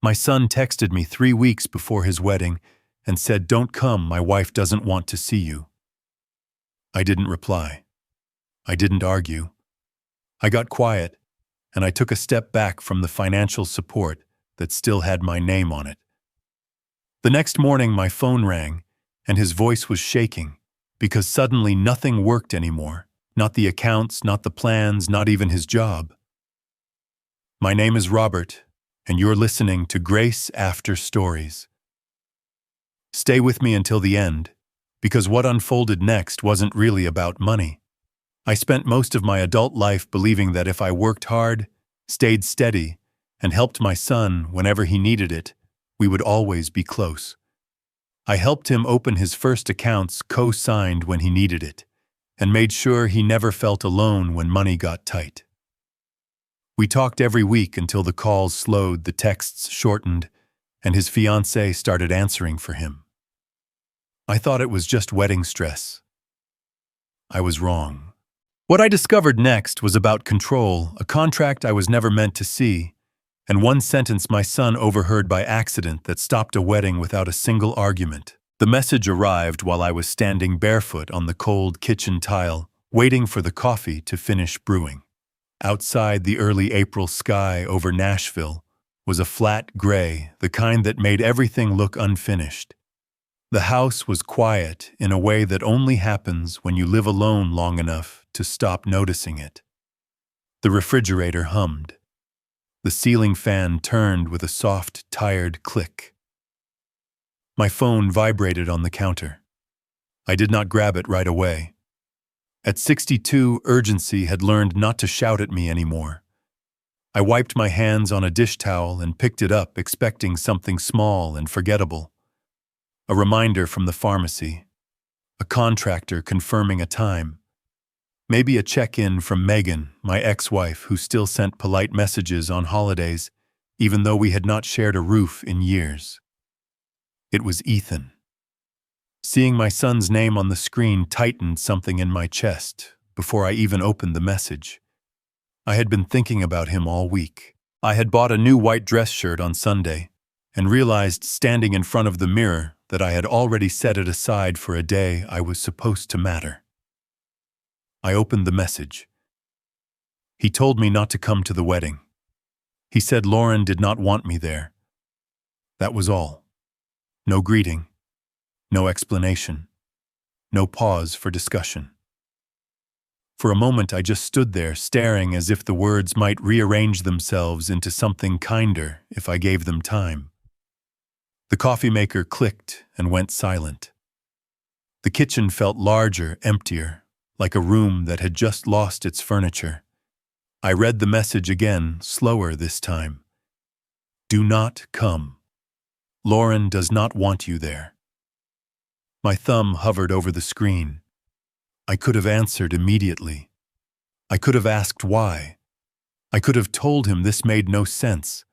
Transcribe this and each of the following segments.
My son texted me 3 weeks before his wedding and said, "Don't come, my wife doesn't want to see you." I didn't reply. I didn't argue. I got quiet, and I took a step back from the financial support that still had my name on it. The next morning my phone rang, and his voice was shaking, because suddenly nothing worked anymore. Not the accounts, not the plans, not even his job. "My name is Robert, and you're listening to Grace After Stories." Stay with me until the end, because what unfolded next wasn't really about money. I spent most of my adult life believing that if I worked hard, stayed steady, and helped my son whenever he needed it, we would always be close. I helped him open his first accounts co-signed when he needed it, and made sure he never felt alone when money got tight. We talked every week until the calls slowed, the texts shortened, and his fiancée started answering for him. I thought it was just wedding stress. I was wrong. What I discovered next was about control, a contract I was never meant to see, and one sentence my son overheard by accident that stopped a wedding without a single argument. The message arrived while I was standing barefoot on the cold kitchen tile, waiting for the coffee to finish brewing. Outside, the early April sky over Nashville was a flat gray, the kind that made everything look unfinished. The house was quiet in a way that only happens when you live alone long enough to stop noticing it. The refrigerator hummed. The ceiling fan turned with a soft, tired click. My phone vibrated on the counter. I did not grab it right away. At 62, urgency had learned not to shout at me anymore. I wiped my hands on a dish towel and picked it up, expecting something small and forgettable. A reminder from the pharmacy. A contractor confirming a time. Maybe a check-in from Megan, my ex-wife, who still sent polite messages on holidays, even though we had not shared a roof in years. It was Ethan. Seeing my son's name on the screen tightened something in my chest before I even opened the message. I had been thinking about him all week. I had bought a new white dress shirt on Sunday and realized standing in front of the mirror that I had already set it aside for a day I was supposed to matter. I opened the message. He told me not to come to the wedding. He said Lauren did not want me there. That was all. No greeting. No explanation. No pause for discussion. For a moment I just stood there, staring as if the words might rearrange themselves into something kinder if I gave them time. The coffee maker clicked and went silent. The kitchen felt larger, emptier, like a room that had just lost its furniture. I read the message again, slower this time. Do not come. Lauren does not want you there. My thumb hovered over the screen. I could have answered immediately. I could have asked why. I could have told him this made no sense.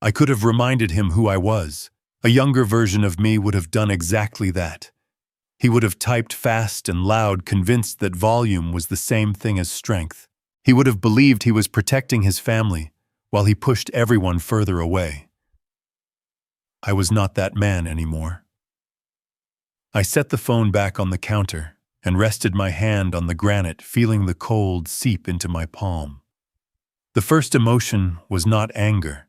I could have reminded him who I was. A younger version of me would have done exactly that. He would have typed fast and loud, convinced that volume was the same thing as strength. He would have believed he was protecting his family, while he pushed everyone further away. I was not that man anymore. I set the phone back on the counter and rested my hand on the granite, feeling the cold seep into my palm. The first emotion was not anger.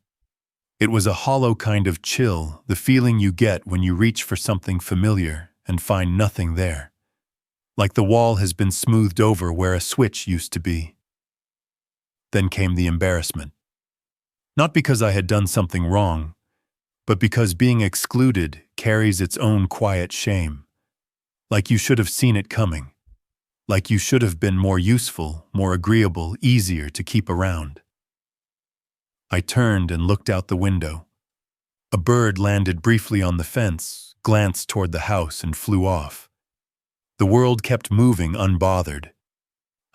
It was a hollow kind of chill, the feeling you get when you reach for something familiar and find nothing there. Like the wall has been smoothed over where a switch used to be. Then came the embarrassment. Not because I had done something wrong, but because being excluded carries its own quiet shame. Like you should have seen it coming. Like you should have been more useful, more agreeable, easier to keep around. I turned and looked out the window. A bird landed briefly on the fence, glanced toward the house, and flew off. The world kept moving unbothered.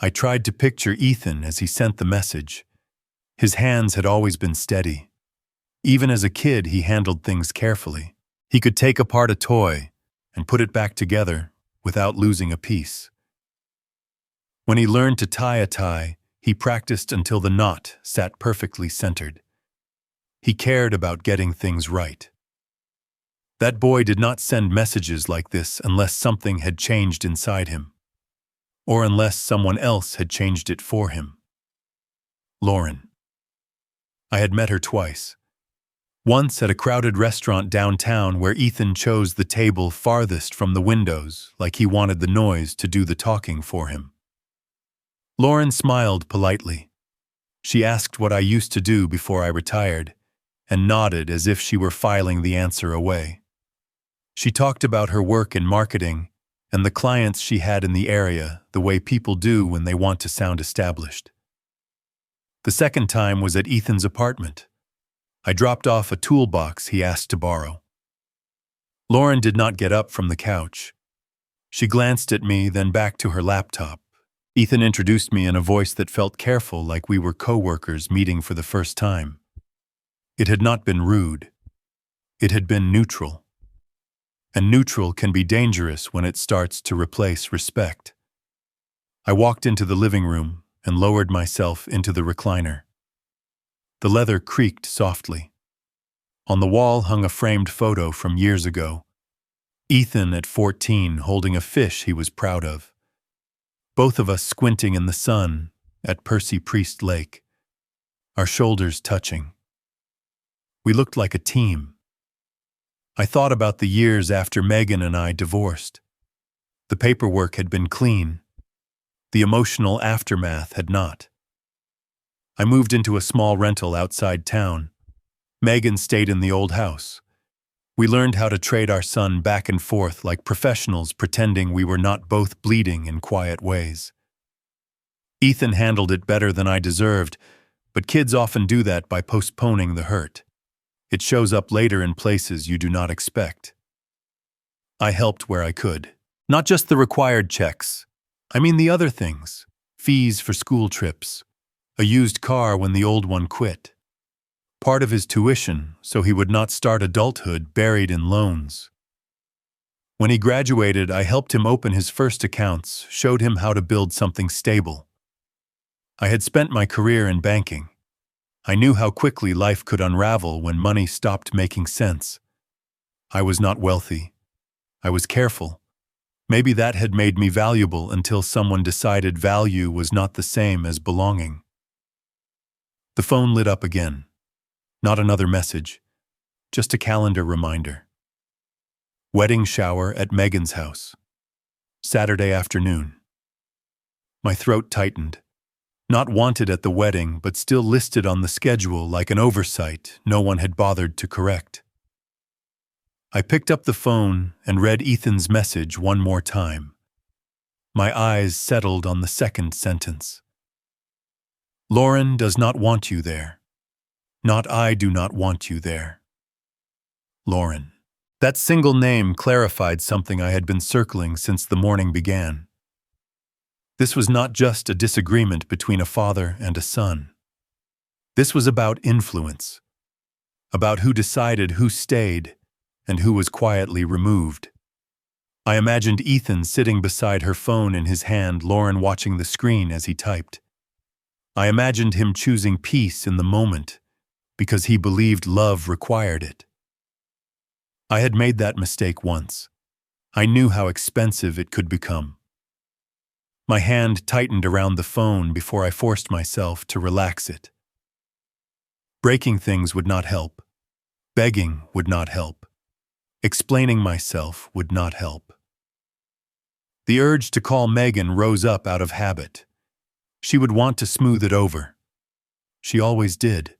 I tried to picture Ethan as he sent the message. His hands had always been steady. Even as a kid, he handled things carefully. He could take apart a toy and put it back together without losing a piece. When he learned to tie a tie, he practiced until the knot sat perfectly centered. He cared about getting things right. That boy did not send messages like this unless something had changed inside him, or unless someone else had changed it for him. Lauren. I had met her twice. Once at a crowded restaurant downtown where Ethan chose the table farthest from the windows, like he wanted the noise to do the talking for him. Lauren smiled politely. She asked what I used to do before I retired, and nodded as if she were filing the answer away. She talked about her work in marketing and the clients she had in the area, the way people do when they want to sound established. The second time was at Ethan's apartment. I dropped off a toolbox he asked to borrow. Lauren did not get up from the couch. She glanced at me, then back to her laptop. Ethan introduced me in a voice that felt careful, like we were co-workers meeting for the first time. It had not been rude. It had been neutral. And neutral can be dangerous when it starts to replace respect. I walked into the living room and lowered myself into the recliner. The leather creaked softly. On the wall hung a framed photo from years ago. Ethan at 14 holding a fish he was proud of. Both of us squinting in the sun at Percy Priest Lake, our shoulders touching. We looked like a team. I thought about the years after Megan and I divorced. The paperwork had been clean. The emotional aftermath had not. I moved into a small rental outside town. Megan stayed in the old house. We learned how to trade our son back and forth like professionals, pretending we were not both bleeding in quiet ways. Ethan handled it better than I deserved, but kids often do that by postponing the hurt. It shows up later in places you do not expect. I helped where I could. Not just the required checks. I mean the other things. Fees for school trips. A used car when the old one quit. Part of his tuition so he would not start adulthood buried in loans. When he graduated, I helped him open his first accounts, showed him how to build something stable. I had spent my career in banking. I knew how quickly life could unravel when money stopped making sense. I was not wealthy. I was careful. Maybe that had made me valuable until someone decided value was not the same as belonging. The phone lit up again. Not another message, just a calendar reminder. Wedding shower at Megan's house. Saturday afternoon. My throat tightened. Not wanted at the wedding, but still listed on the schedule like an oversight no one had bothered to correct. I picked up the phone and read Ethan's message one more time. My eyes settled on the second sentence. Lauren does not want you there. Not I do not want you there. Lauren. That single name clarified something I had been circling since the morning began. This was not just a disagreement between a father and a son. This was about influence, about who decided who stayed and who was quietly removed. I imagined Ethan sitting beside her phone in his hand, Lauren watching the screen as he typed. I imagined him choosing peace in the moment because he believed love required it. I had made that mistake once. I knew how expensive it could become. My hand tightened around the phone before I forced myself to relax it. Breaking things would not help. Begging would not help. Explaining myself would not help. The urge to call Megan rose up out of habit. She would want to smooth it over. She always did.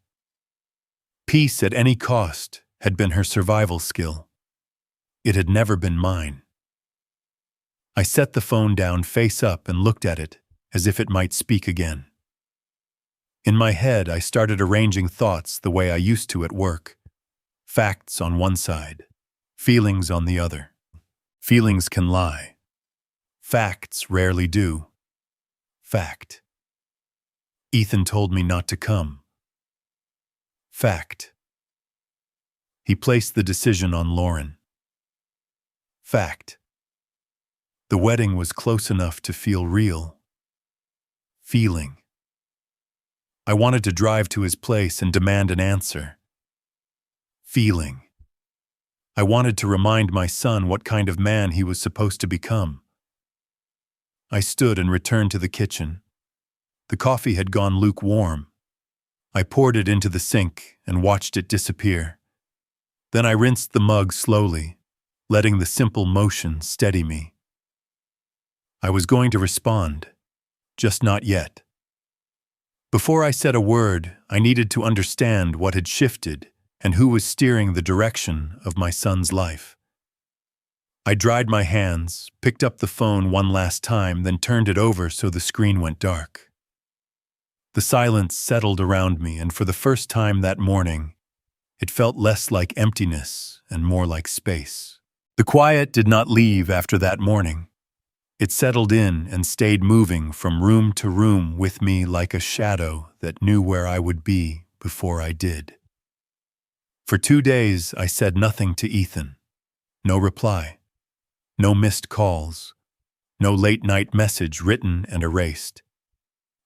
Peace at any cost had been her survival skill. It had never been mine. I set the phone down face up and looked at it as if it might speak again. In my head, I started arranging thoughts the way I used to at work. Facts on one side, feelings on the other. Feelings can lie. Facts rarely do. Fact. Ethan told me not to come. Fact. He placed the decision on Lauren. Fact. The wedding was close enough to feel real. Feeling. I wanted to drive to his place and demand an answer. feeling. I wanted to remind my son what kind of man he was supposed to become. I stood and returned to the kitchen. The coffee had gone lukewarm. I poured it into the sink and watched it disappear. Then I rinsed the mug slowly, letting the simple motion steady me. I was going to respond, just not yet. Before I said a word, I needed to understand what had shifted and who was steering the direction of my son's life. I dried my hands, picked up the phone one last time, then turned it over so the screen went dark. The silence settled around me, and for the first time that morning, it felt less like emptiness and more like space. The quiet did not leave after that morning. It settled in and stayed moving from room to room with me like a shadow that knew where I would be before I did. For 2 days, I said nothing to Ethan. No reply. No missed calls. No late-night message written and erased.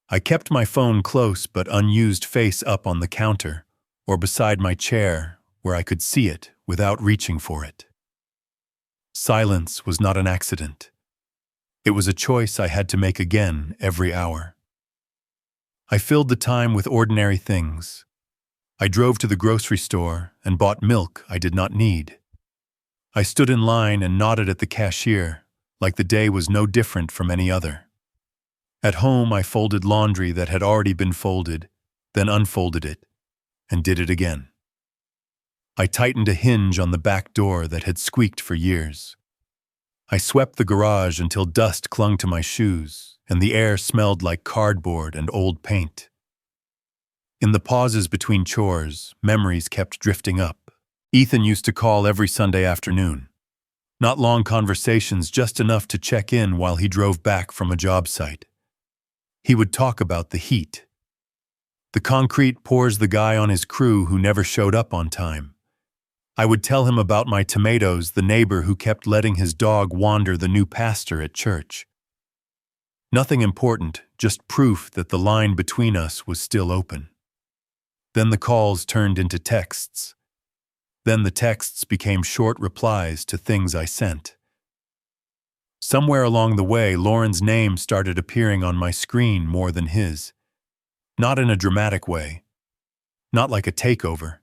I kept my phone close but unused face up on the counter or beside my chair where I could see it without reaching for it. Silence was not an accident. It was a choice I had to make again every hour. I filled the time with ordinary things. I drove to the grocery store and bought milk I did not need. I stood in line and nodded at the cashier, like the day was no different from any other. At home, I folded laundry that had already been folded, then unfolded it, and did it again. I tightened a hinge on the back door that had squeaked for years. I swept the garage until dust clung to my shoes, and the air smelled like cardboard and old paint. In the pauses between chores, memories kept drifting up. Ethan used to call every Sunday afternoon. Not long conversations, just enough to check in while he drove back from a job site. He would talk about the heat. The concrete pours the guy on his crew who never showed up on time. I would tell him about my tomatoes, the neighbor who kept letting his dog wander, the new pastor at church. Nothing important, just proof that the line between us was still open. Then the calls turned into texts. Then the texts became short replies to things I sent. Somewhere along the way, Lauren's name started appearing on my screen more than his. Not in a dramatic way. Not like a takeover.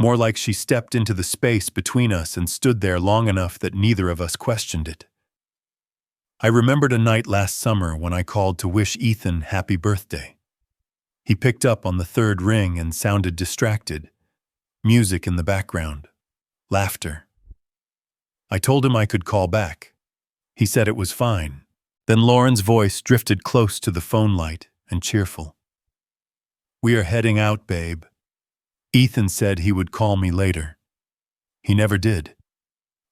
More like she stepped into the space between us and stood there long enough that neither of us questioned it. I remembered a night last summer when I called to wish Ethan happy birthday. He picked up on the third ring and sounded distracted. Music in the background. Laughter. I told him I could call back. He said it was fine. Then Lauren's voice drifted close to the phone light and cheerful. "We are heading out, babe. Ethan said he would call me later." He never did.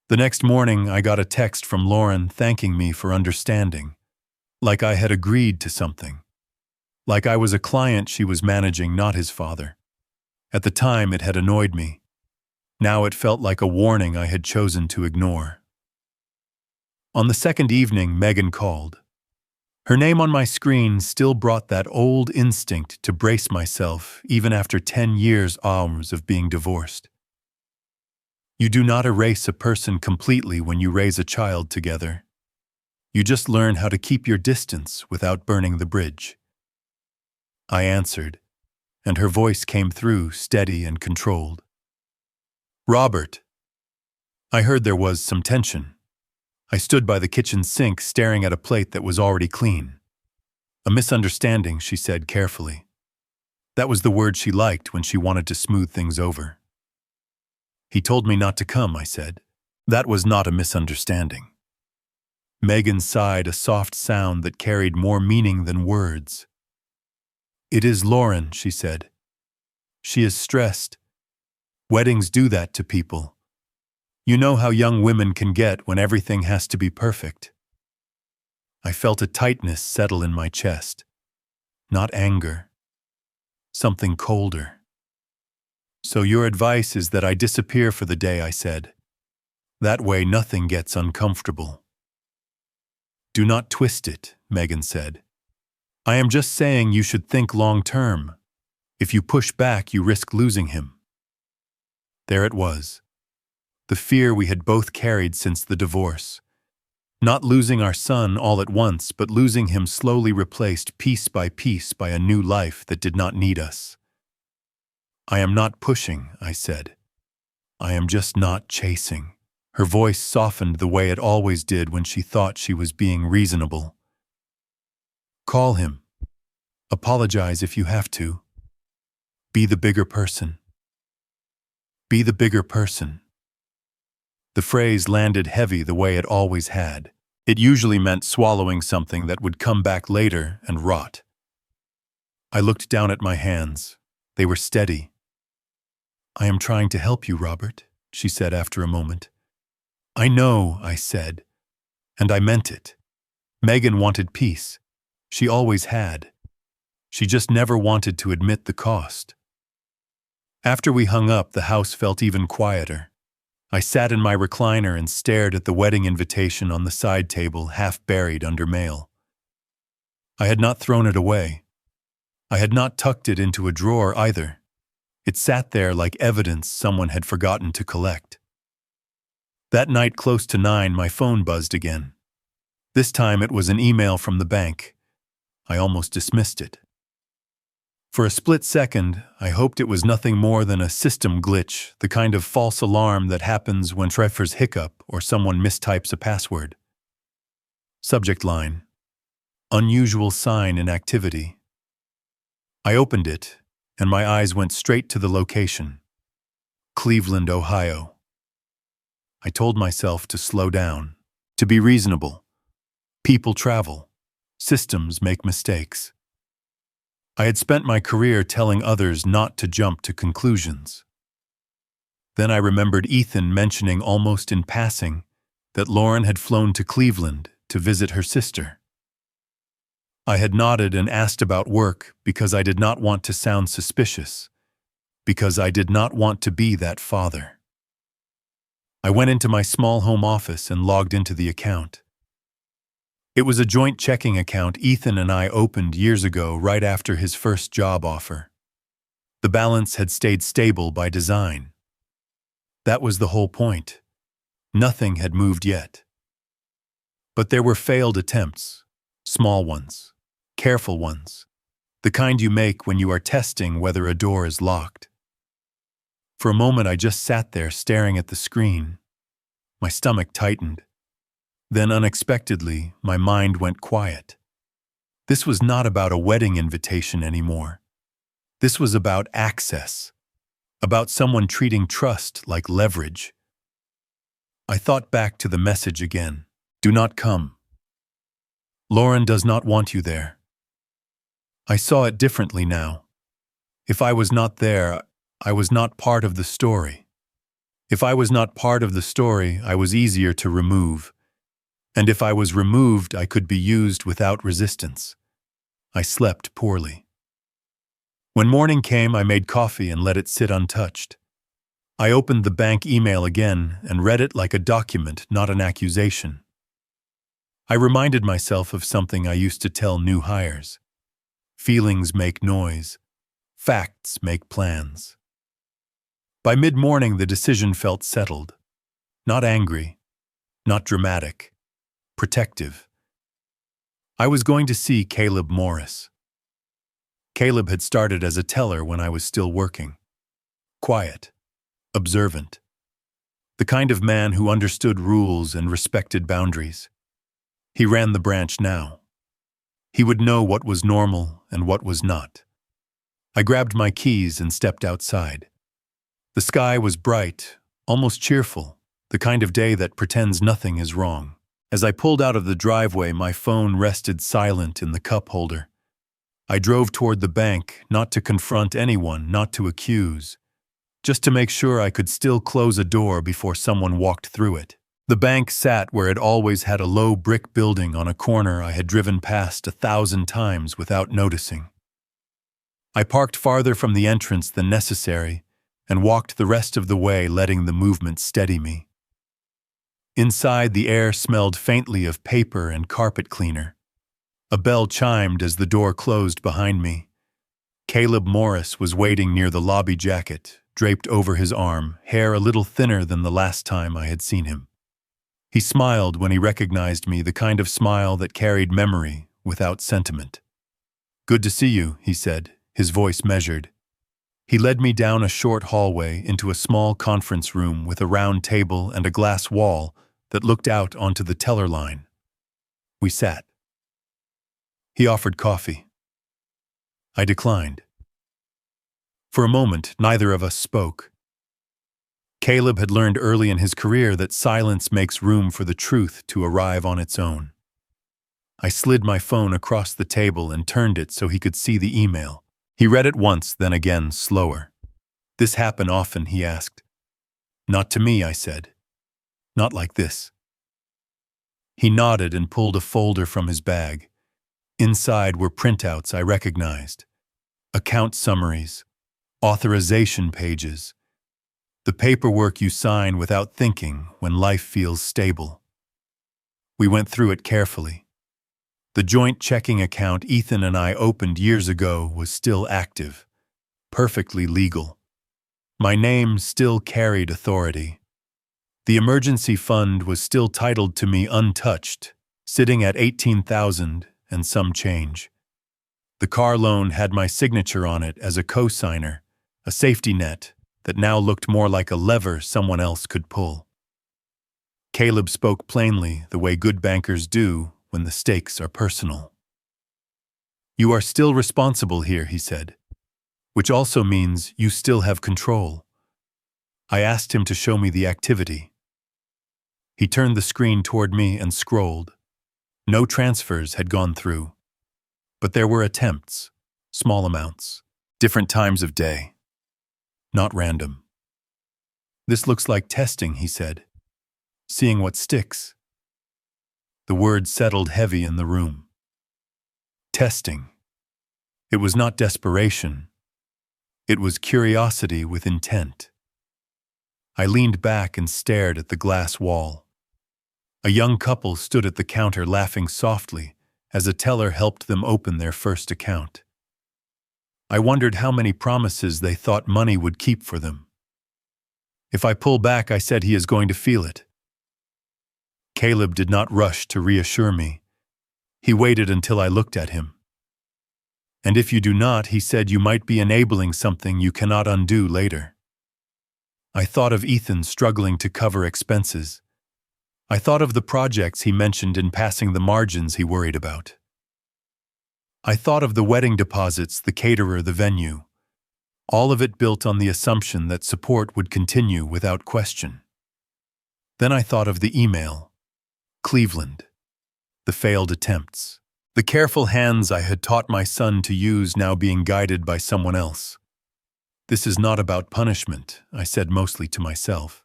The next morning, I got a text from Lauren thanking me for understanding, like I had agreed to something, like I was a client she was managing, not his father. At the time, it had annoyed me. Now it felt like a warning I had chosen to ignore. On the second evening, Megan called. Her name on my screen still brought that old instinct to brace myself even after 10 years of being divorced. You do not erase a person completely when you raise a child together. You just learn how to keep your distance without burning the bridge. I answered, and her voice came through steady and controlled. "Robert." I heard there was some tension. I stood by the kitchen sink staring at a plate that was already clean. "A misunderstanding," she said carefully. That was the word she liked when she wanted to smooth things over. "He told me not to come," I said. "That was not a misunderstanding." Megan sighed, a soft sound that carried more meaning than words. "It is Lauren," she said. "She is stressed. Weddings do that to people. You know how young women can get when everything has to be perfect." I felt a tightness settle in my chest. Not anger. Something colder. "So your advice is that I disappear for the day," I said. "That way nothing gets uncomfortable." "Do not twist it," Megan said. "I am just saying you should think long term. If you push back, you risk losing him." there it was. The fear we had both carried since the divorce. Not losing our son all at once, but losing him slowly replaced piece by piece by a new life that did not need us. I am not pushing, I said. I am just not chasing. Her voice softened the way it always did when she thought she was being reasonable. Call him. Apologize if you have to. Be the bigger person. Be the bigger person. The phrase landed heavy the way it always had. It usually meant swallowing something that would come back later and rot. I looked down at my hands. They were steady. I am trying to help you, Robert, she said after a moment. I know, I said, and I meant it. Megan wanted peace. She always had. She just never wanted to admit the cost. After we hung up, the house felt even quieter. I sat in my recliner and stared at the wedding invitation on the side table, half buried under mail. I had not thrown it away. I had not tucked it into a drawer either. It sat there like evidence someone had forgotten to collect. That night, close to 9, my phone buzzed again. This time it was an email from the bank. I almost dismissed it. For a split second, I hoped it was nothing more than a system glitch, the kind of false alarm that happens when treffers hiccup or someone mistypes a password. Subject line: unusual sign in activity. I opened it, and my eyes went straight to the location: Cleveland, Ohio. I told myself to slow down, to be reasonable. People travel. Systems make mistakes. I had spent my career telling others not to jump to conclusions. Then I remembered Ethan mentioning almost in passing that Lauren had flown to Cleveland to visit her sister. I had nodded and asked about work because I did not want to sound suspicious, because I did not want to be that father. I went into my small home office and logged into the account. It was a joint checking account Ethan and I opened years ago right after his first job offer. The balance had stayed stable by design. That was the whole point. Nothing had moved yet. But there were failed attempts, small ones, careful ones, the kind you make when you are testing whether a door is locked. For a moment I just sat there staring at the screen. My stomach tightened. Then unexpectedly, my mind went quiet. This was not about a wedding invitation anymore. This was about access, about someone treating trust like leverage. I thought back to the message again. Do not come. Lauren does not want you there. I saw it differently now. If I was not there, I was not part of the story. If I was not part of the story, I was easier to remove. And if I was removed, I could be used without resistance. I slept poorly. When morning came, I made coffee and let it sit untouched. I opened the bank email again and read it like a document, not an accusation. I reminded myself of something I used to tell new hires. Feelings make noise. Facts make plans. By mid-morning, the decision felt settled. Not angry, not dramatic. Protective. I was going to see Caleb Morris. Caleb had started as a teller when I was still working. Quiet, observant. The kind of man who understood rules and respected boundaries. He ran the branch now. He would know what was normal and what was not. I grabbed my keys and stepped outside. The sky was bright, almost cheerful, the kind of day that pretends nothing is wrong. As I pulled out of the driveway, my phone rested silent in the cup holder. I drove toward the bank, not to confront anyone, not to accuse, just to make sure I could still close a door before someone walked through it. The bank sat where it always had a low brick building on a corner I had driven past 1,000 times without noticing. I parked farther from the entrance than necessary and walked the rest of the way, letting the movement steady me. Inside, the air smelled faintly of paper and carpet cleaner. A bell chimed as the door closed behind me. Caleb Morris was waiting near the lobby jacket, draped over his arm, hair a little thinner than the last time I had seen him. He smiled when he recognized me, the kind of smile that carried memory without sentiment. "Good to see you," he said, his voice measured. He led me down a short hallway into a small conference room with a round table and a glass wall that looked out onto the teller line. We sat. He offered coffee. I declined. For a moment, neither of us spoke. Caleb had learned early in his career that silence makes room for the truth to arrive on its own. I slid my phone across the table and turned it so he could see the email. He read it once, then again, slower. "This happen often?" he asked. "Not to me," I said. "Not like this." He nodded and pulled a folder from his bag. Inside were printouts I recognized. Account summaries, authorization pages, the paperwork you sign without thinking when life feels stable. We went through it carefully. The joint checking account Ethan and I opened years ago was still active, perfectly legal. My name still carried authority. The emergency fund was still titled to me untouched, sitting at $18,000 and some change. The car loan had my signature on it as a co-signer, a safety net that now looked more like a lever someone else could pull. Caleb spoke plainly, the way good bankers do when the stakes are personal. "You are still responsible here," he said, "which also means you still have control." I asked him to show me the activity. He turned the screen toward me and scrolled. No transfers had gone through, but there were attempts, small amounts, different times of day. Not random. "This looks like testing," he said. "Seeing what sticks." The word settled heavy in the room. Testing. It was not desperation. It was curiosity with intent. I leaned back and stared at the glass wall. A young couple stood at the counter laughing softly as a teller helped them open their first account. I wondered how many promises they thought money would keep for them. "If I pull back," I said, "he is going to feel it." Caleb did not rush to reassure me. He waited until I looked at him. "And if you do not," he said, "you might be enabling something you cannot undo later." I thought of Ethan struggling to cover expenses. I thought of the projects he mentioned in passing, the margins he worried about. I thought of the wedding deposits, the caterer, the venue. All of it built on the assumption that support would continue without question. Then I thought of the email, Cleveland, the failed attempts, the careful hands I had taught my son to use now being guided by someone else. "This is not about punishment," I said mostly to myself.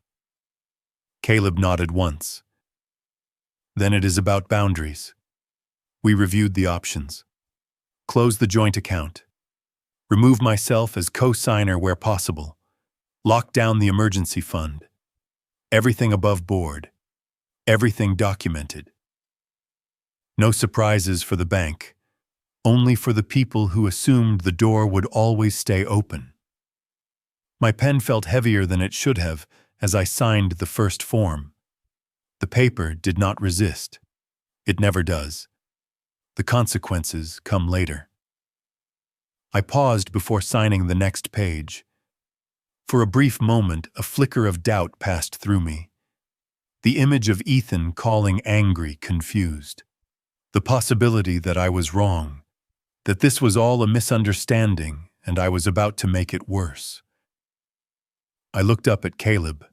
Caleb nodded once. "Then it is about boundaries." We reviewed the options. Close the joint account. Remove myself as co-signer where possible. Lock down the emergency fund. Everything above board. Everything documented. No surprises for the bank, only for the people who assumed the door would always stay open. My pen felt heavier than it should have as I signed the first form. The paper did not resist. It never does. The consequences come later. I paused before signing the next page. For a brief moment, a flicker of doubt passed through me. The image of Ethan calling angry, confused. The possibility that I was wrong, that this was all a misunderstanding and I was about to make it worse. I looked up at Caleb.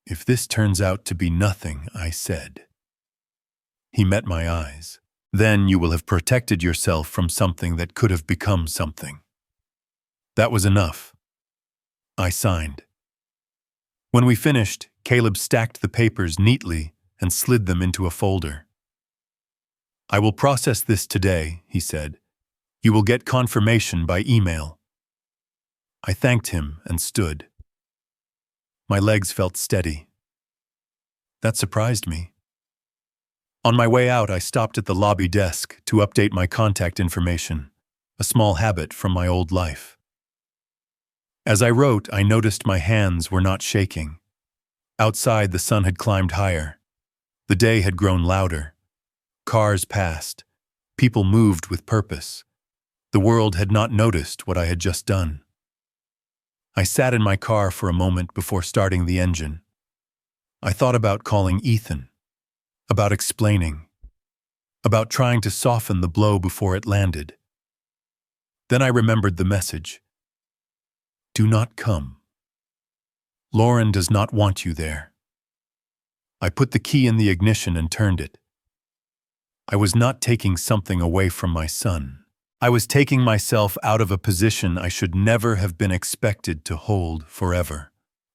"If this turns out to be nothing," I said. He met my eyes. "Then you will have protected yourself from something that could have become something." That was enough. I signed. When we finished, Caleb stacked the papers neatly and slid them into a folder. "I will process this today," he said. "You will get confirmation by email." I thanked him and stood. My legs felt steady. That surprised me. On my way out, I stopped at the lobby desk to update my contact information, a small habit from my old life. As I wrote, I noticed my hands were not shaking. Outside, the sun had climbed higher. The day had grown louder. Cars passed. People moved with purpose. The world had not noticed what I had just done. I sat in my car for a moment before starting the engine. I thought about calling Ethan, about explaining, about trying to soften the blow before it landed. Then I remembered the message. Do not come. Lauren does not want you there. I put the key in the ignition and turned it. I was not taking something away from my son. I was taking myself out of a position I should never have been expected to hold forever.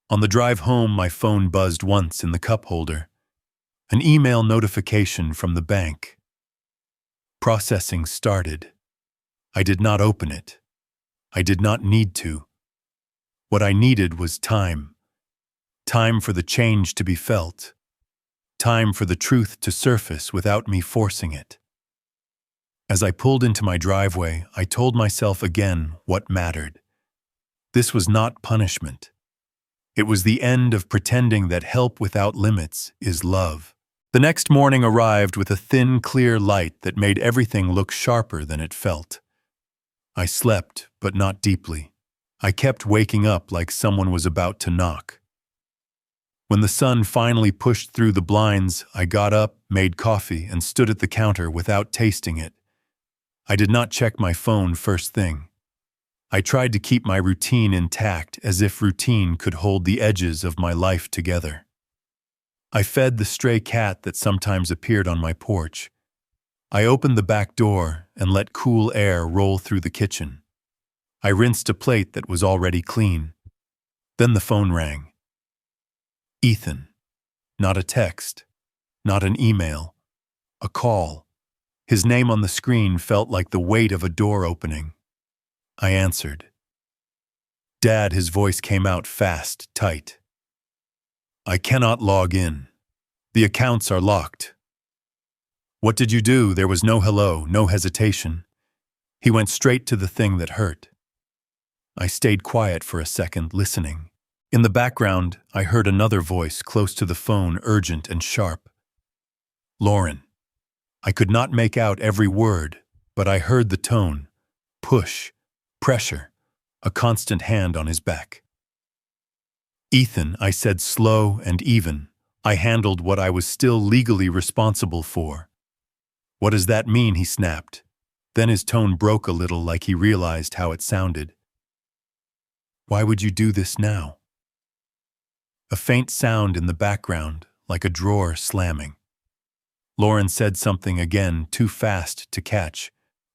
On the drive home, my phone buzzed once in the cup holder. An email notification from the bank. Processing started. I did not open it. I did not need to. What I needed was time. Time for the change to be felt. Time for the truth to surface without me forcing it. As I pulled into my driveway, I told myself again what mattered. This was not punishment. It was the end of pretending that help without limits is love. The next morning arrived with a thin, clear light that made everything look sharper than it felt. I slept, but not deeply. I kept waking up like someone was about to knock. When the sun finally pushed through the blinds, I got up, made coffee, and stood at the counter without tasting it. I did not check my phone first thing. I tried to keep my routine intact, as if routine could hold the edges of my life together. I fed the stray cat that sometimes appeared on my porch. I opened the back door and let cool air roll through the kitchen. I rinsed a plate that was already clean. Then the phone rang. Ethan. Not a text, not an email, a call. His name on the screen felt like the weight of a door opening. I answered. Dad, his voice came out fast, tight. I cannot log in. The accounts are locked. What did you do? There was no hello, no hesitation. He went straight to the thing that hurt. I stayed quiet for a second, listening. In the background, I heard another voice close to the phone, urgent and sharp. Lauren. I could not make out every word, but I heard the tone. Push, pressure, a constant hand on his back. Ethan, I said, slow and even. I handled what I was still legally responsible for. What does that mean? He snapped. Then his tone broke a little, like he realized how it sounded. Why would you do this now? A faint sound in the background, like a drawer slamming. Lauren said something again, too fast to catch,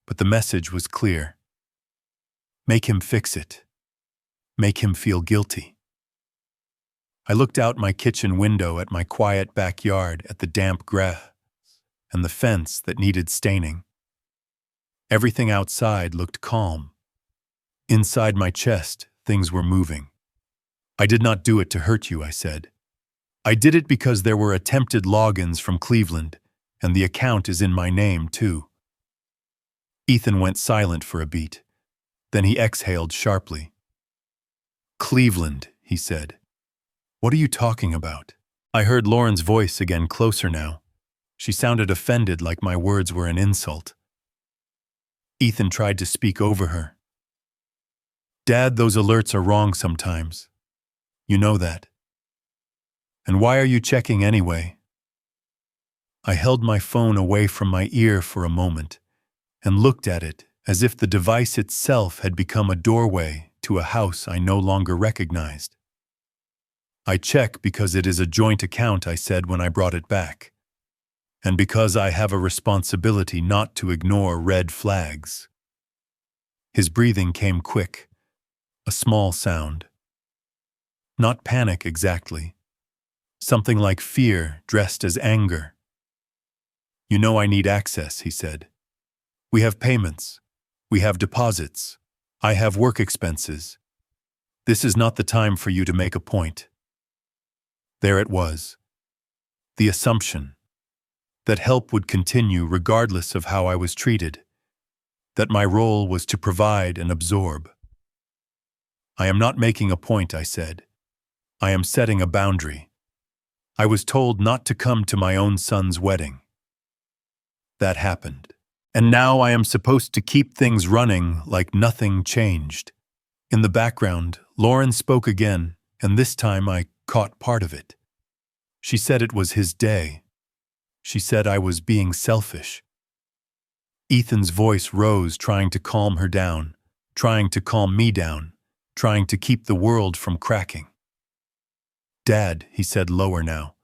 but the message was clear. Make him fix it. Make him feel guilty. I looked out my kitchen window at my quiet backyard, at the damp grass and the fence that needed staining. Everything outside looked calm. Inside my chest, things were moving. I did not do it to hurt you, I said. I did it because there were attempted logins from Cleveland, and the account is in my name, too. Ethan went silent for a beat. Then he exhaled sharply. Cleveland, he said. What are you talking about? I heard Lauren's voice again, closer now. She sounded offended, like my words were an insult. Ethan tried to speak over her. Dad, those alerts are wrong sometimes. You know that. And why are you checking anyway? I held my phone away from my ear for a moment and looked at it as if the device itself had become a doorway to a house I no longer recognized. I check because it is a joint account, I said when I brought it back, and because I have a responsibility not to ignore red flags. His breathing came quick, a small sound. Not panic exactly, something like fear dressed as anger. You know I need access, he said. We have payments. We have deposits. I have work expenses. This is not the time for you to make a point. There it was. The assumption that help would continue regardless of how I was treated, that my role was to provide and absorb. I am not making a point, I said. I am setting a boundary. I was told not to come to my own son's wedding. That happened. And now I am supposed to keep things running like nothing changed. In the background, Lauren spoke again, and this time I caught part of it. She said it was his day. She said I was being selfish. Ethan's voice rose, trying to calm her down, trying to calm me down, trying to keep the world from cracking. Dad, he said lower now,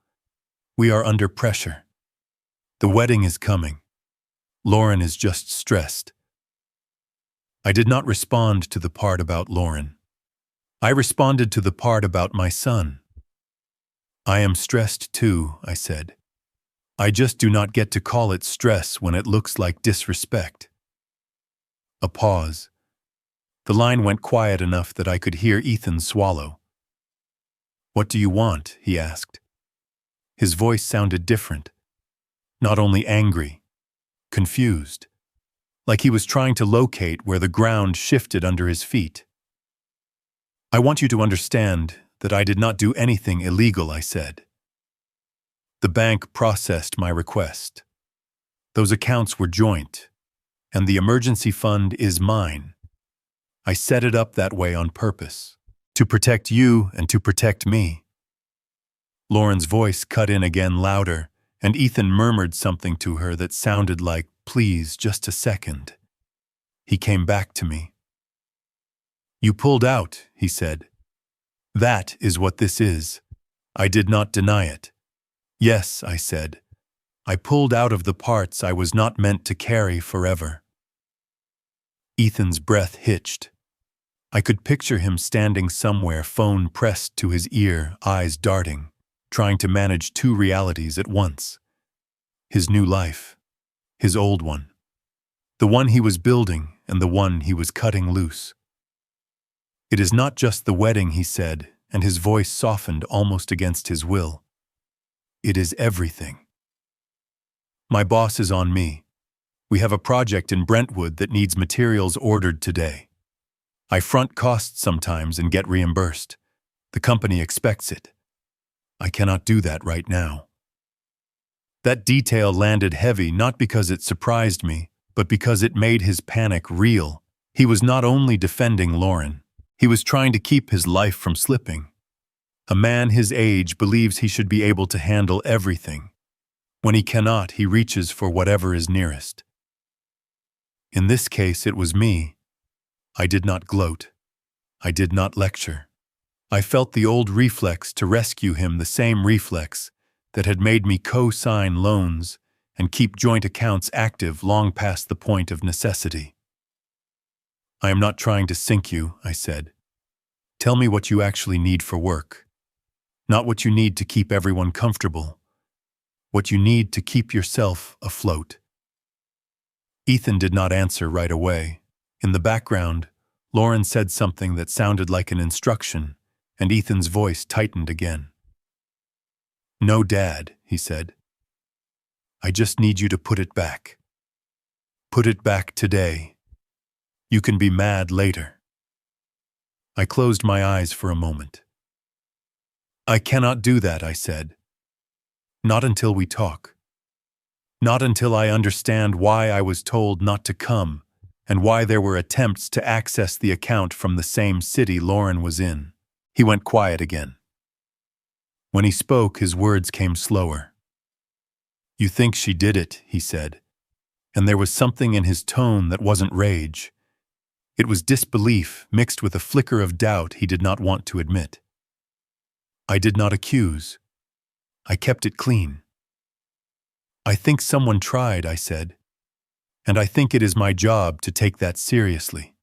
we are under pressure. The wedding is coming. Lauren is just stressed. I did not respond to the part about Lauren. I responded to the part about my son. I am stressed too, I said. I just do not get to call it stress when it looks like disrespect. A pause. The line went quiet enough that I could hear Ethan swallow. What do you want? He asked. His voice sounded different. Not only angry, confused. Like he was trying to locate where the ground shifted under his feet. I want you to understand that I did not do anything illegal, I said. The bank processed my request. Those accounts were joint, and the emergency fund is mine. I set it up that way on purpose, to protect you and to protect me. Lauren's voice cut in again louder, and Ethan murmured something to her that sounded like, "Please, just a second." He came back to me. You pulled out, he said. That is what this is. I did not deny it. Yes, I said. I pulled out of the parts I was not meant to carry forever. Ethan's breath hitched. I could picture him standing somewhere, phone pressed to his ear, eyes darting, trying to manage two realities at once. His new life, his old one. The one he was building and the one he was cutting loose. It is not just the wedding, he said, and his voice softened almost against his will. It is everything. My boss is on me. We have a project in Brentwood that needs materials ordered today. I front costs sometimes and get reimbursed. The company expects it. I cannot do that right now. That detail landed heavy not because it surprised me, but because it made his panic real. He was not only defending Lauren, he was trying to keep his life from slipping. A man his age believes he should be able to handle everything. When he cannot, he reaches for whatever is nearest. In this case, it was me. I did not gloat. I did not lecture. I felt the old reflex to rescue him, the same reflex that had made me co-sign loans and keep joint accounts active long past the point of necessity. I am not trying to sink you, I said. Tell me what you actually need for work. Not what you need to keep everyone comfortable. What you need to keep yourself afloat. Ethan did not answer right away. In the background, Lauren said something that sounded like an instruction, and Ethan's voice tightened again. No, Dad, he said. I just need you to put it back. Put it back today. You can be mad later. I closed my eyes for a moment. I cannot do that, I said. Not until we talk. Not until I understand why I was told not to come and why there were attempts to access the account from the same city Lauren was in. He went quiet again. When he spoke, his words came slower. You think she did it, he said, and there was something in his tone that wasn't rage. It was disbelief mixed with a flicker of doubt he did not want to admit. I did not accuse. I kept it clean. I think someone tried, I said, and I think it is my job to take that seriously.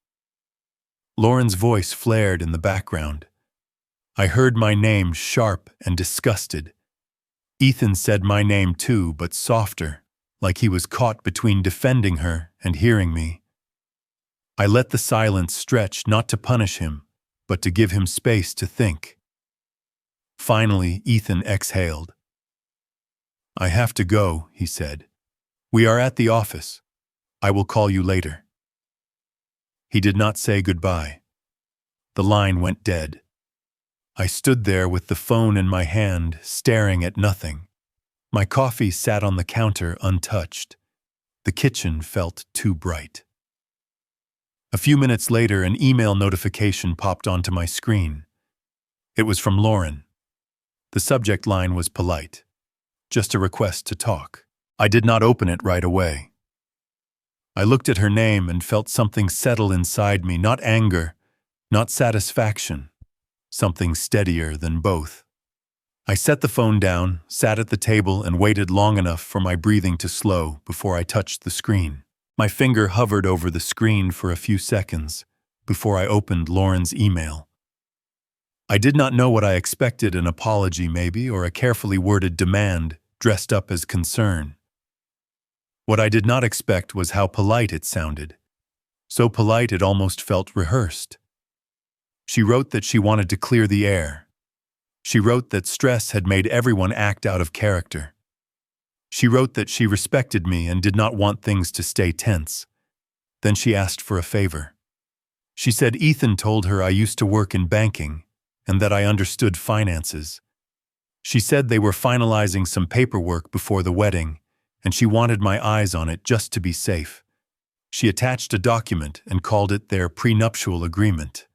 Lauren's voice flared in the background. I heard my name, sharp and disgusted. Ethan said my name too, but softer, like he was caught between defending her and hearing me. I let the silence stretch, not to punish him, but to give him space to think. Finally, Ethan exhaled. I have to go, he said. We are at the office. I will call you later. He did not say goodbye. the line went dead. I stood there with the phone in my hand, staring at nothing. My coffee sat on the counter untouched. The kitchen felt too bright. A few minutes later, an email notification popped onto my screen. It was from Lauren. The subject line was polite. Just a request to talk. I did not open it right away. I looked at her name and felt something settle inside me, not anger, not satisfaction, something steadier than both. I set the phone down, sat at the table, and waited long enough for my breathing to slow before I touched the screen. My finger hovered over the screen for a few seconds before I opened Lauren's email. I did not know what I expected, an apology maybe, or a carefully worded demand dressed up as concern. What I did not expect was how polite it sounded. So polite it almost felt rehearsed. She wrote that she wanted to clear the air. She wrote that stress had made everyone act out of character. She wrote that she respected me and did not want things to stay tense. Then she asked for a favor. She said Ethan told her I used to work in banking and that I understood finances. She said they were finalizing some paperwork before the wedding, and she wanted my eyes on it just to be safe. She attached a document and called it their prenuptial agreement.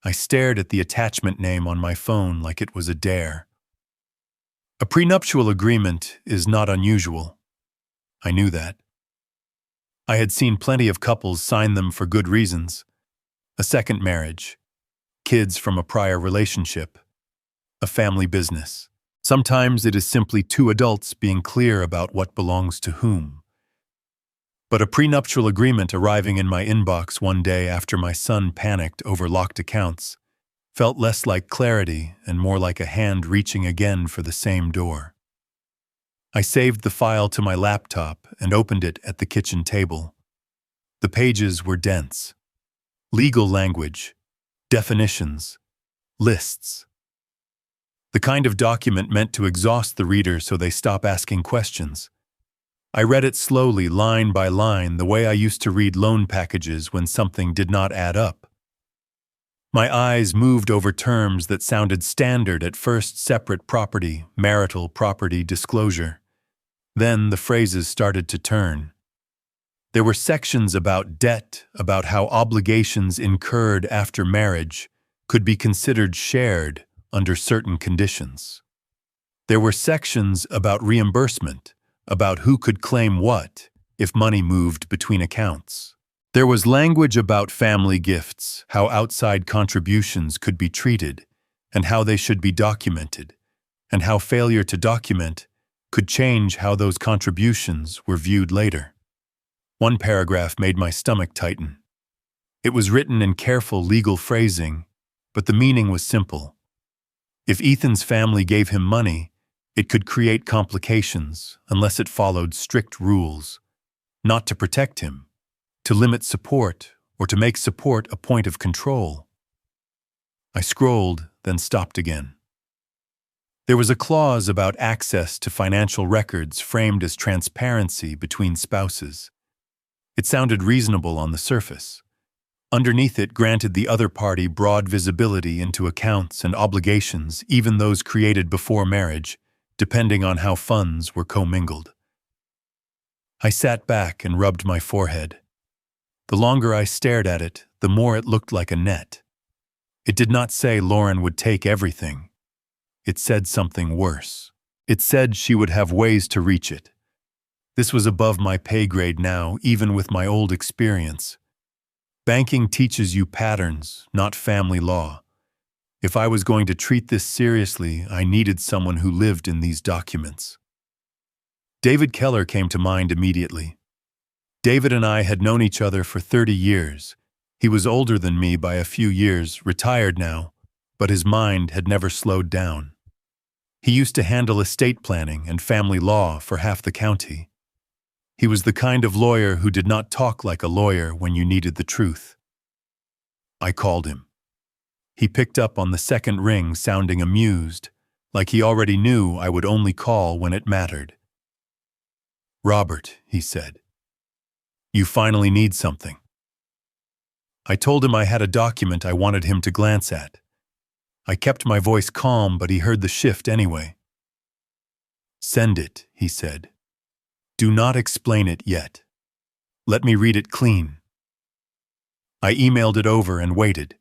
I stared at the attachment name on my phone like it was a dare. A prenuptial agreement is not unusual. I knew that. I had seen plenty of couples sign them for good reasons. A second marriage, kids from a prior relationship, a family business. Sometimes it is simply two adults being clear about what belongs to whom. But a prenuptial agreement arriving in my inbox one day after my son panicked over locked accounts felt less like clarity and more like a hand reaching again for the same door. I saved the file to my laptop and opened it at the kitchen table. The pages were dense. Legal language, definitions, lists. The kind of document meant to exhaust the reader so they stop asking questions. I read it slowly, line by line, the way I used to read loan packages when something did not add up. My eyes moved over terms that sounded standard at first: separate property, marital property disclosure. Then the phrases started to turn. There were sections about debt, about how obligations incurred after marriage could be considered shared under certain conditions. There were sections about reimbursement, about who could claim what if money moved between accounts. There was language about family gifts, how outside contributions could be treated, and how they should be documented, and how failure to document could change how those contributions were viewed later. One paragraph made my stomach tighten. It was written in careful legal phrasing, but the meaning was simple. If Ethan's family gave him money, it could create complications unless it followed strict rules, not to protect him, to limit support, or to make support a point of control. I scrolled, then stopped again. There was a clause about access to financial records framed as transparency between spouses. It sounded reasonable on the surface. Underneath it granted the other party broad visibility into accounts and obligations, even those created before marriage, depending on how funds were commingled. I sat back and rubbed my forehead. The longer I stared at it, the more it looked like a net. It did not say Lauren would take everything. It said something worse. It said she would have ways to reach it. This was above my pay grade now, even with my old experience. Banking teaches you patterns, not family law. If I was going to treat this seriously, I needed someone who lived in these documents. David Keller came to mind immediately. David and I had known each other for 30 years. He was older than me by a few years, retired now, but his mind had never slowed down. He used to handle estate planning and family law for half the county. He was the kind of lawyer who did not talk like a lawyer when you needed the truth. I called him. He picked up on the second ring, sounding amused, like he already knew I would only call when it mattered. "Robert," he said, "you finally need something." I told him I had a document I wanted him to glance at. I kept my voice calm, but he heard the shift anyway. "Send it," he said. "Do not explain it yet. Let me read it clean." I emailed it over and waited.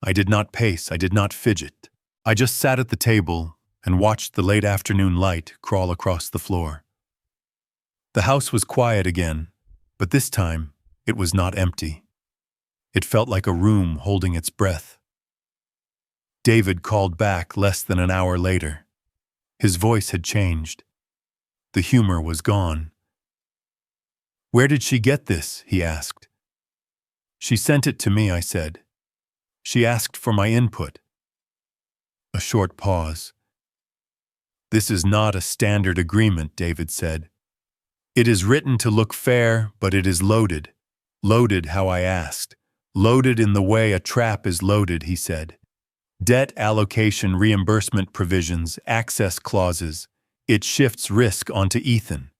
I did not pace, I did not fidget. I just sat at the table and watched the late afternoon light crawl across the floor. The house was quiet again, but this time it was not empty. It felt like a room holding its breath. David called back less than an hour later. His voice had changed. The humor was gone. "Where did she get this?" he asked. "She sent it to me," I said. "She asked for my input." A short pause. "This is not a standard agreement," David said. "It is written to look fair, but it is loaded. Loaded how I asked. Loaded in the way a trap is loaded," he said. "Debt allocation reimbursement provisions, access clauses. It shifts risk onto Ethan.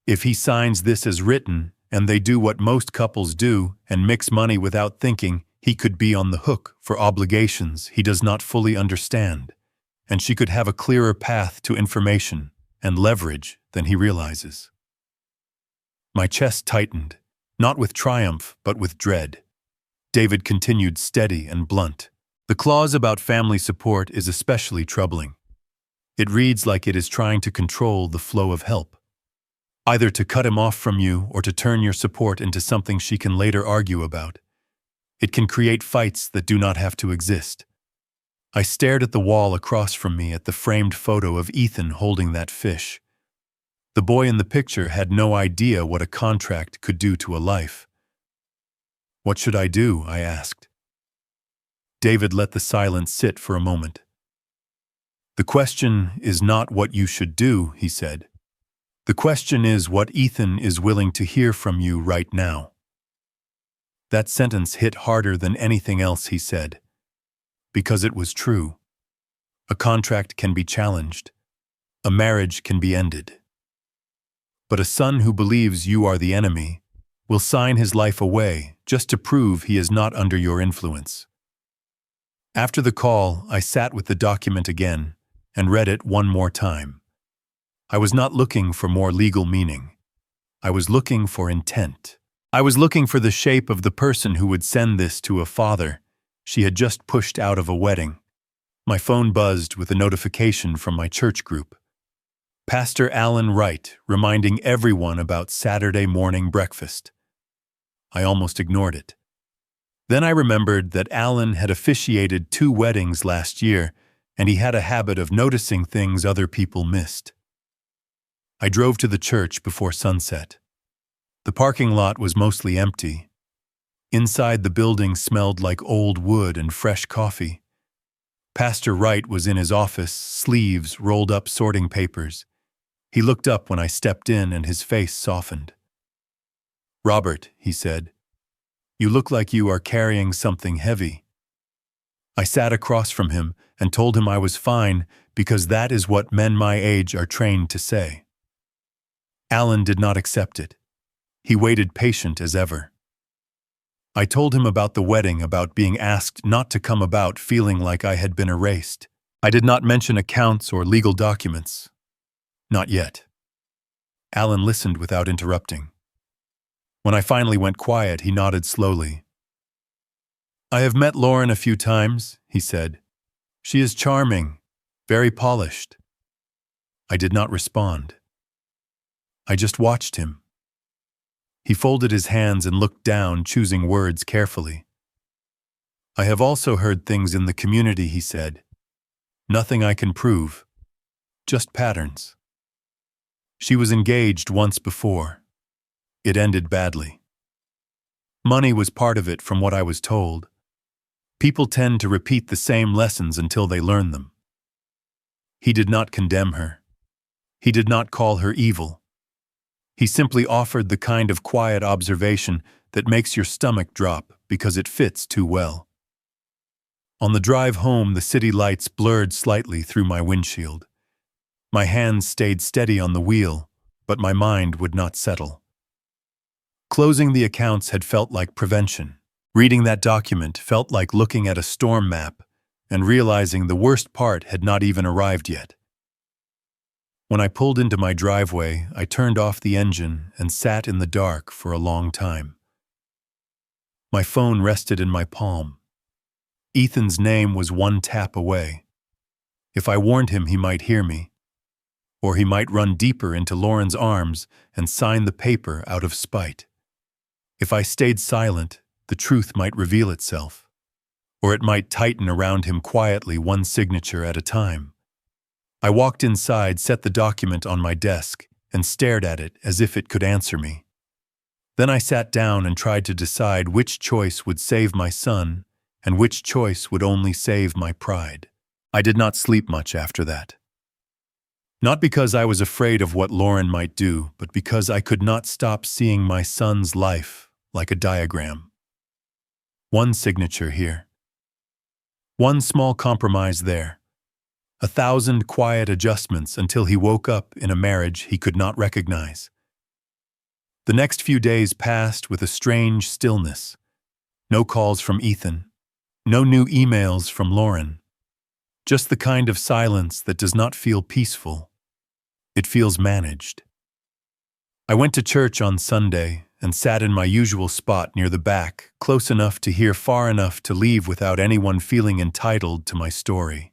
If he signs this as written, and they do what most couples do and mix money without thinking, he could be on the hook for obligations he does not fully understand, and she could have a clearer path to information and leverage than he realizes." My chest tightened, not with triumph but with dread. David continued steady and blunt. "The clause about family support is especially troubling. It reads like it is trying to control the flow of help, either to cut him off from you or to turn your support into something she can later argue about. It can create fights that do not have to exist." I stared at the wall across from me at the framed photo of Ethan holding that fish. The boy in the picture had no idea what a contract could do to a life. "What should I do?" I asked. David let the silence sit for a moment. "The question is not what you should do," he said. "The question is what Ethan is willing to hear from you right now." That sentence hit harder than anything else he said, because it was true. A contract can be challenged. A marriage can be ended. But a son who believes you are the enemy will sign his life away just to prove he is not under your influence. After the call, I sat with the document again and read it one more time. I was not looking for more legal meaning. I was looking for intent. I was looking for the shape of the person who would send this to a father she had just pushed out of a wedding. My phone buzzed with a notification from my church group. Pastor Alan Wright reminding everyone about Saturday morning breakfast. I almost ignored it. Then I remembered that Alan had officiated 2 weddings last year, and he had a habit of noticing things other people missed. I drove to the church before sunset. The parking lot was mostly empty. Inside, the building smelled like old wood and fresh coffee. Pastor Wright was in his office, sleeves rolled up sorting papers. He looked up when I stepped in and his face softened. "Robert," he said, "you look like you are carrying something heavy." I sat across from him and told him I was fine because that is what men my age are trained to say. Alan did not accept it. He waited patient as ever. I told him about the wedding, about being asked not to come about feeling like I had been erased. I did not mention accounts or legal documents. Not yet. Alan listened without interrupting. When I finally went quiet, he nodded slowly. "I have met Lauren a few times," he said. "She is charming, very polished." I did not respond. I just watched him. He folded his hands and looked down, choosing words carefully. "I have also heard things in the community," he said. "Nothing I can prove, just patterns." She was engaged once before. It ended badly. Money was part of it, from what I was told. People tend to repeat the same lessons until they learn them. He did not condemn her. He did not call her evil. He simply offered the kind of quiet observation that makes your stomach drop because it fits too well. On the drive home, the city lights blurred slightly through my windshield. My hands stayed steady on the wheel, but my mind would not settle. Closing the accounts had felt like prevention. Reading that document felt like looking at a storm map and realizing the worst part had not even arrived yet. When I pulled into my driveway, I turned off the engine and sat in the dark for a long time. My phone rested in my palm. Ethan's name was one tap away. If I warned him, he might hear me. Or he might run deeper into Lauren's arms and sign the paper out of spite. If I stayed silent, the truth might reveal itself. Or it might tighten around him quietly, one signature at a time. I walked inside, set the document on my desk, and stared at it as if it could answer me. Then I sat down and tried to decide which choice would save my son and which choice would only save my pride. I did not sleep much after that. Not because I was afraid of what Lauren might do, but because I could not stop seeing my son's life like a diagram. One signature here. One small compromise there. 1,000 quiet adjustments until he woke up in a marriage he could not recognize. The next few days passed with a strange stillness. No calls from Ethan. No new emails from Lauren. Just the kind of silence that does not feel peaceful. It feels managed. I went to church on Sunday and sat in my usual spot near the back, close enough to hear, far enough to leave without anyone feeling entitled to my story.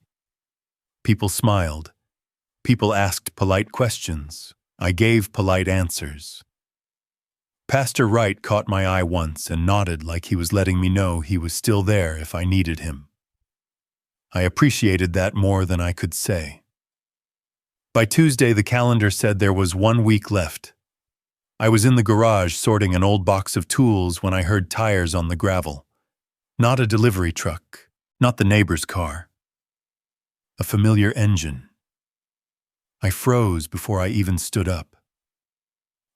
People smiled. People asked polite questions. I gave polite answers. Pastor Wright caught my eye once and nodded like he was letting me know he was still there if I needed him. I appreciated that more than I could say. By Tuesday, the calendar said there was 1 week left. I was in the garage sorting an old box of tools when I heard tires on the gravel. Not a delivery truck, not the neighbor's car. A familiar engine. I froze before I even stood up.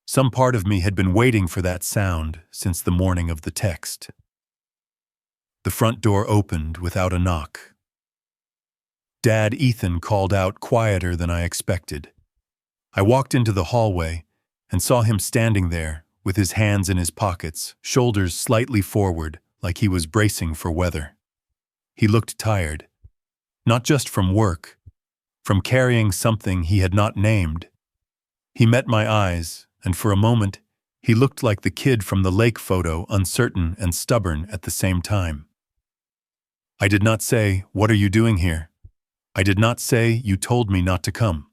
Some part of me had been waiting for that sound since the morning of the text. The front door opened without a knock. Dad Ethan called out quieter than I expected. I walked into the hallway and saw him standing there with his hands in his pockets, shoulders slightly forward like he was bracing for weather. He looked tired. Not just from work, from carrying something he had not named. He met my eyes, and for a moment, he looked like the kid from the lake photo, uncertain and stubborn at the same time. I did not say, "What are you doing here?" I did not say, "You told me not to come."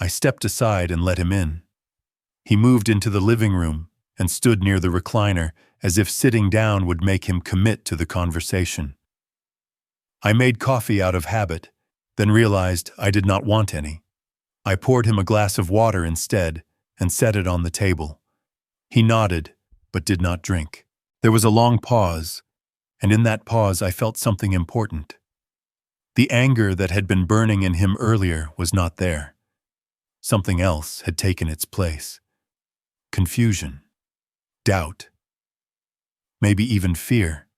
I stepped aside and let him in. He moved into the living room and stood near the recliner, as if sitting down would make him commit to the conversation. I made coffee out of habit, then realized I did not want any. I poured him a glass of water instead and set it on the table. He nodded, but did not drink. There was a long pause, and in that pause I felt something important. The anger that had been burning in him earlier was not there. Something else had taken its place. Confusion, doubt, maybe even fear.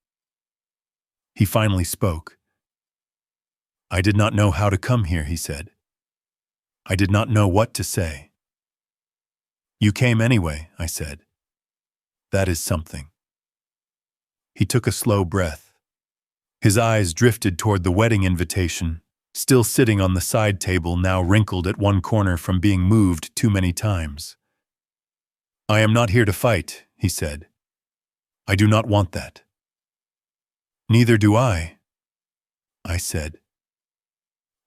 He finally spoke. "I did not know how to come here," he said. I did not know what to say. "You came anyway," I said. "That is something." He took a slow breath. His eyes drifted toward the wedding invitation, still sitting on the side table, now wrinkled at one corner from being moved too many times. "I am not here to fight," he said. "I do not want that." "Neither do I," I said.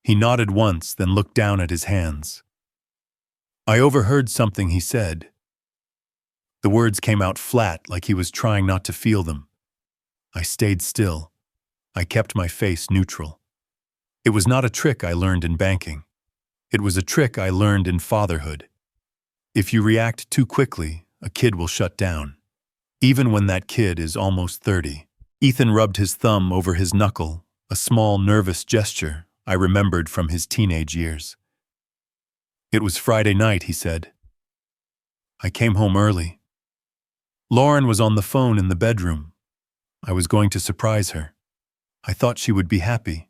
He nodded once, then looked down at his hands. "I overheard something he said." The words came out flat, like he was trying not to feel them. I stayed still. I kept my face neutral. It was not a trick I learned in banking. It was a trick I learned in fatherhood. If you react too quickly, a kid will shut down. Even when that kid is almost 30. Ethan rubbed his thumb over his knuckle, a small, nervous gesture I remembered from his teenage years. "It was Friday night," he said. "I came home early. Lauren was on the phone in the bedroom. I was going to surprise her. I thought she would be happy."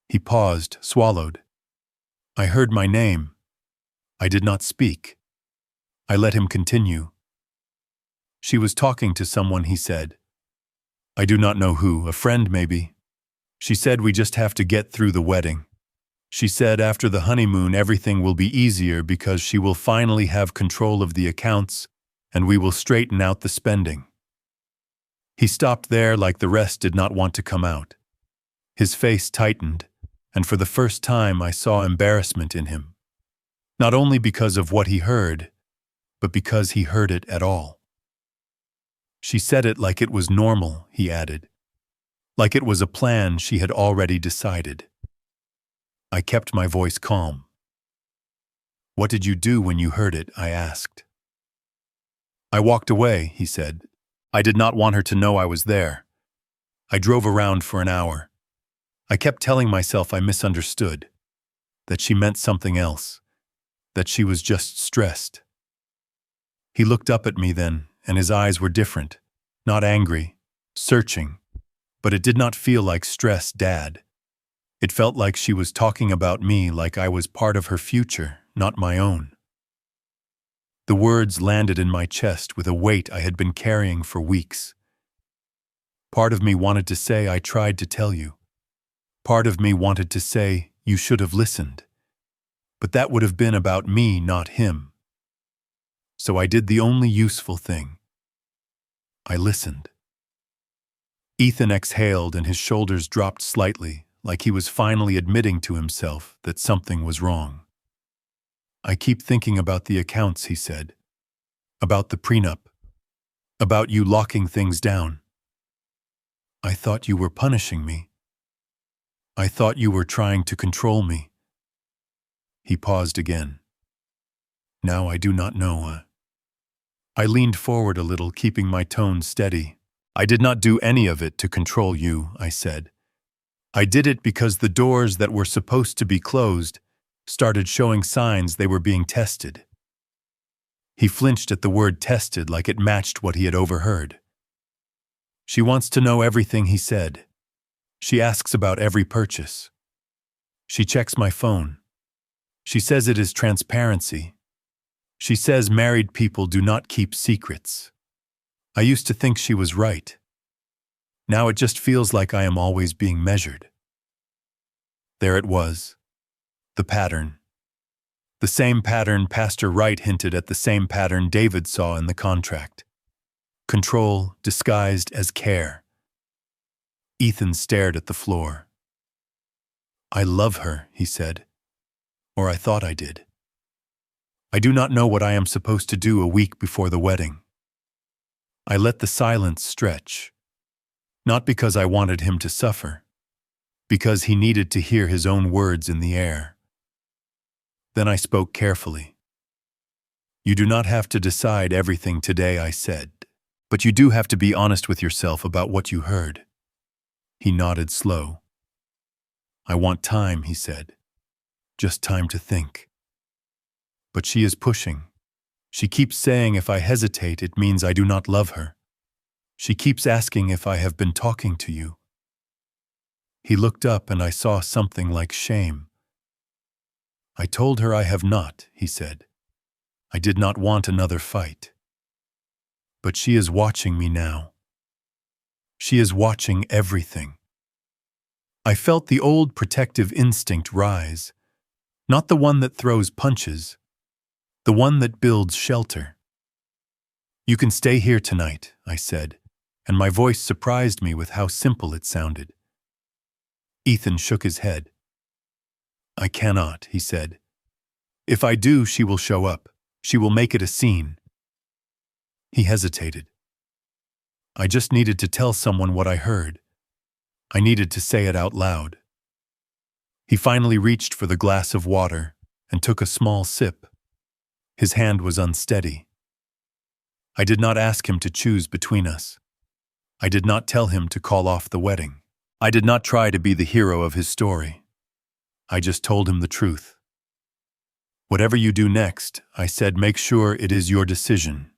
He paused, swallowed. I heard my name. I did not speak. I let him continue. She was talking to someone, he said. I do not know who, a friend maybe. She said we just have to get through the wedding. She said after the honeymoon everything will be easier because she will finally have control of the accounts and we will straighten out the spending. He stopped there like the rest did not want to come out. His face tightened, and for the first time I saw embarrassment in him. Not only because of what he heard, but because he heard it at all. She said it like it was normal, he added. Like it was a plan she had already decided. I kept my voice calm. What did you do when you heard it? I asked. I walked away, he said. I did not want her to know I was there. I drove around for an hour. I kept telling myself I misunderstood, that she meant something else, that she was just stressed. He looked up at me then, and his eyes were different, not angry, searching, but it did not feel like stress, Dad. It felt like she was talking about me like I was part of her future, not my own. The words landed in my chest with a weight I had been carrying for weeks. Part of me wanted to say I tried to tell you. Part of me wanted to say you should have listened. But that would have been about me, not him. So I did the only useful thing. I listened. Ethan exhaled and his shoulders dropped slightly, like he was finally admitting to himself that something was wrong. I keep thinking about the accounts, he said. About the prenup. About you locking things down. I thought you were punishing me. I thought you were trying to control me. He paused again. Now I do not know. I leaned forward a little, keeping my tone steady. I did not do any of it to control you, I said. I did it because the doors that were supposed to be closed started showing signs they were being tested. He flinched at the word tested like it matched what he had overheard. She wants to know everything, he said. She asks about every purchase. She checks my phone. She says it is transparency. She says married people do not keep secrets. I used to think she was right. Now it just feels like I am always being measured. There it was. The pattern. The same pattern Pastor Wright hinted at, the same pattern David saw in the contract. Control disguised as care. Ethan stared at the floor. I love her, he said. Or I thought I did. I do not know what I am supposed to do a week before the wedding. I let the silence stretch. Not because I wanted him to suffer. Because he needed to hear his own words in the air. Then I spoke carefully. You do not have to decide everything today, I said, but you do have to be honest with yourself about what you heard. He nodded slow. I want time, he said. Just time to think. But she is pushing. She keeps saying if I hesitate, it means I do not love her. She keeps asking if I have been talking to you. He looked up and I saw something like shame. I told her I have not, he said. I did not want another fight. But she is watching me now. She is watching everything. I felt the old protective instinct rise, not the one that throws punches, the one that builds shelter. You can stay here tonight, I said, and my voice surprised me with how simple it sounded. Ethan shook his head. I cannot, he said. If I do, she will show up. She will make it a scene. He hesitated. I just needed to tell someone what I heard. I needed to say it out loud. He finally reached for the glass of water and took a small sip. His hand was unsteady. I did not ask him to choose between us. I did not tell him to call off the wedding. I did not try to be the hero of his story. I just told him the truth. Whatever you do next, I said, make sure it is your decision.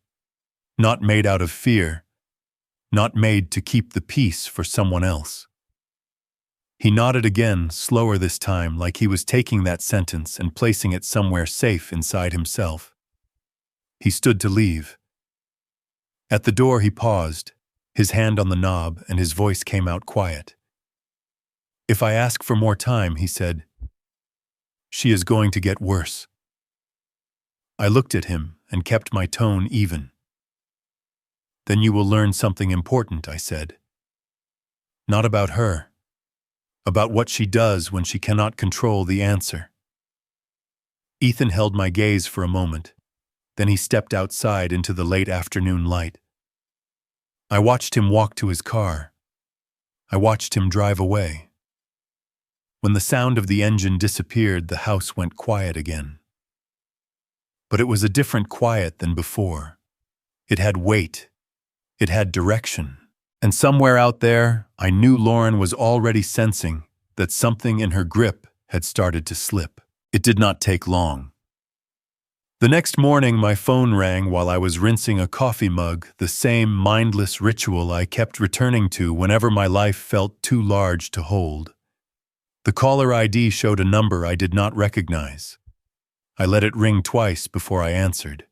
Not made out of fear, not made to keep the peace for someone else. He nodded again, slower this time, like he was taking that sentence and placing it somewhere safe inside himself. He stood to leave. At the door he paused, his hand on the knob, and his voice came out quiet. "If I ask for more time," he said, "she is going to get worse." I looked at him and kept my tone even. "Then you will learn something important," I said. "Not about her. About what she does when she cannot control the answer." Ethan held my gaze for a moment. Then he stepped outside into the late afternoon light. I watched him walk to his car. I watched him drive away. When the sound of the engine disappeared, the house went quiet again. But it was a different quiet than before. It had weight. It had direction. And somewhere out there, I knew Lauren was already sensing that something in her grip had started to slip. It did not take long. The next morning, my phone rang while I was rinsing a coffee mug, the same mindless ritual I kept returning to whenever my life felt too large to hold. The caller ID showed a number I did not recognize. I let it ring twice before I answered.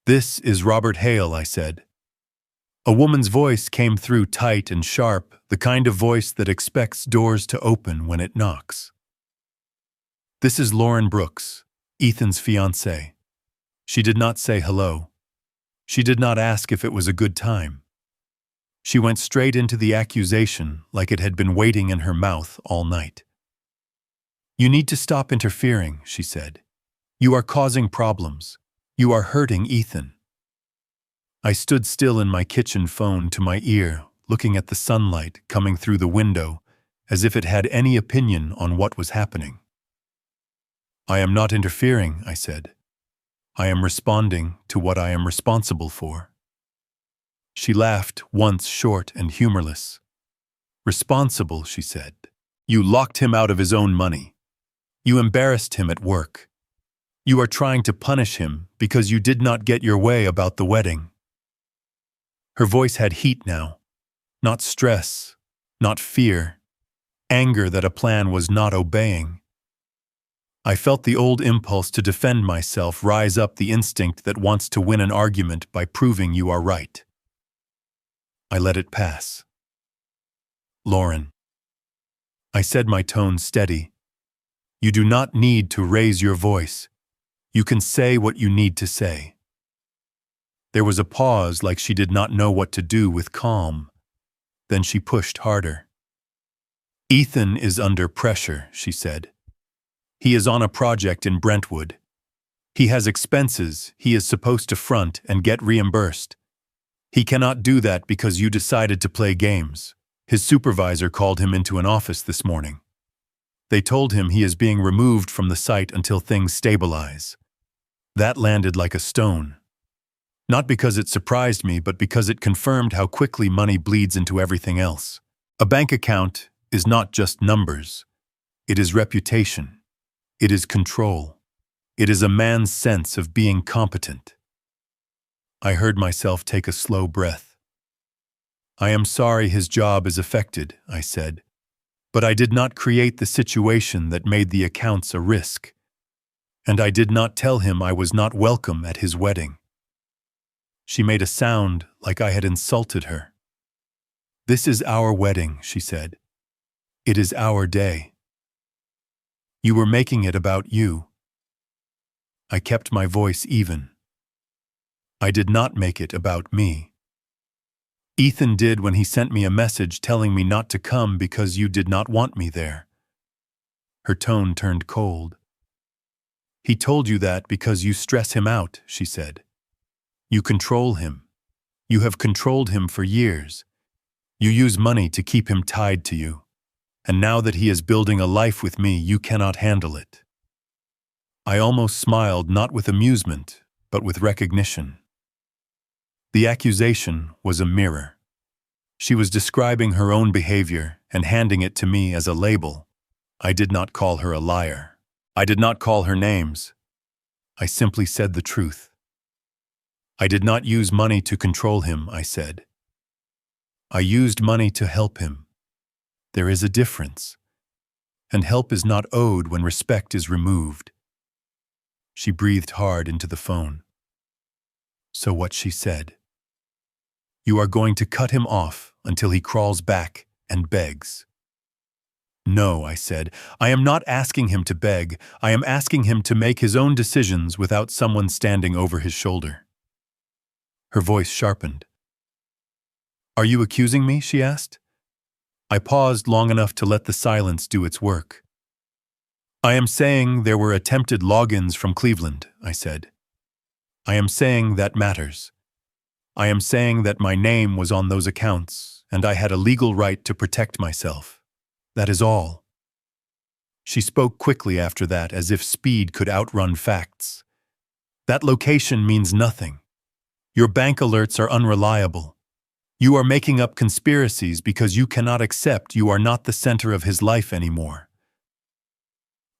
"This is Robert Hale," I said. A woman's voice came through tight and sharp, the kind of voice that expects doors to open when it knocks. "This is Lauren Brooks, Ethan's fiancée." She did not say hello. She did not ask if it was a good time. She went straight into the accusation like it had been waiting in her mouth all night. "You need to stop interfering," she said. "You are causing problems. You are hurting Ethan." I stood still in my kitchen, phone to my ear, looking at the sunlight coming through the window as if it had any opinion on what was happening. "I am not interfering," I said. "I am responding to what I am responsible for." She laughed, once short and humorless. "Responsible," she said. "You locked him out of his own money. You embarrassed him at work. You are trying to punish him because you did not get your way about the wedding." Her voice had heat now. Not stress, not fear, anger that a plan was not obeying. I felt the old impulse to defend myself rise up, the instinct that wants to win an argument by proving you are right. I let it pass. "Lauren," I said, my tone steady, "you do not need to raise your voice. You can say what you need to say." There was a pause, like she did not know what to do with calm. Then she pushed harder. "Ethan is under pressure," she said. "He is on a project in Brentwood. He has expenses he is supposed to front and get reimbursed. He cannot do that because you decided to play games. His supervisor called him into an office this morning. They told him he is being removed from the site until things stabilize." That landed like a stone. Not because it surprised me, but because it confirmed how quickly money bleeds into everything else. A bank account is not just numbers. It is reputation. It is control. It is a man's sense of being competent. I heard myself take a slow breath. "I am sorry his job is affected," I said, "but I did not create the situation that made the accounts a risk. And I did not tell him I was not welcome at his wedding." She made a sound like I had insulted her. "This is our wedding," she said. "It is our day. You were making it about you." I kept my voice even. "I did not make it about me. Ethan did when he sent me a message telling me not to come because you did not want me there." Her tone turned cold. "He told you that because you stress him out," she said. "You control him. You have controlled him for years. You use money to keep him tied to you. And now that he is building a life with me, you cannot handle it." I almost smiled, not with amusement, but with recognition. The accusation was a mirror. She was describing her own behavior and handing it to me as a label. I did not call her a liar. I did not call her names. I simply said the truth. "I did not use money to control him," I said. "I used money to help him. There is a difference. And help is not owed when respect is removed." She breathed hard into the phone. So what she said. You are going to cut him off until he crawls back and begs. No, I said. I am not asking him to beg. I am asking him to make his own decisions without someone standing over his shoulder. Her voice sharpened. Are you accusing me? She asked. I paused long enough to let the silence do its work. I am saying there were attempted logins from Cleveland, I said. I am saying that matters. I am saying that my name was on those accounts, and I had a legal right to protect myself. That is all. She spoke quickly after that, as if speed could outrun facts. That location means nothing. Your bank alerts are unreliable. You are making up conspiracies because you cannot accept you are not the center of his life anymore.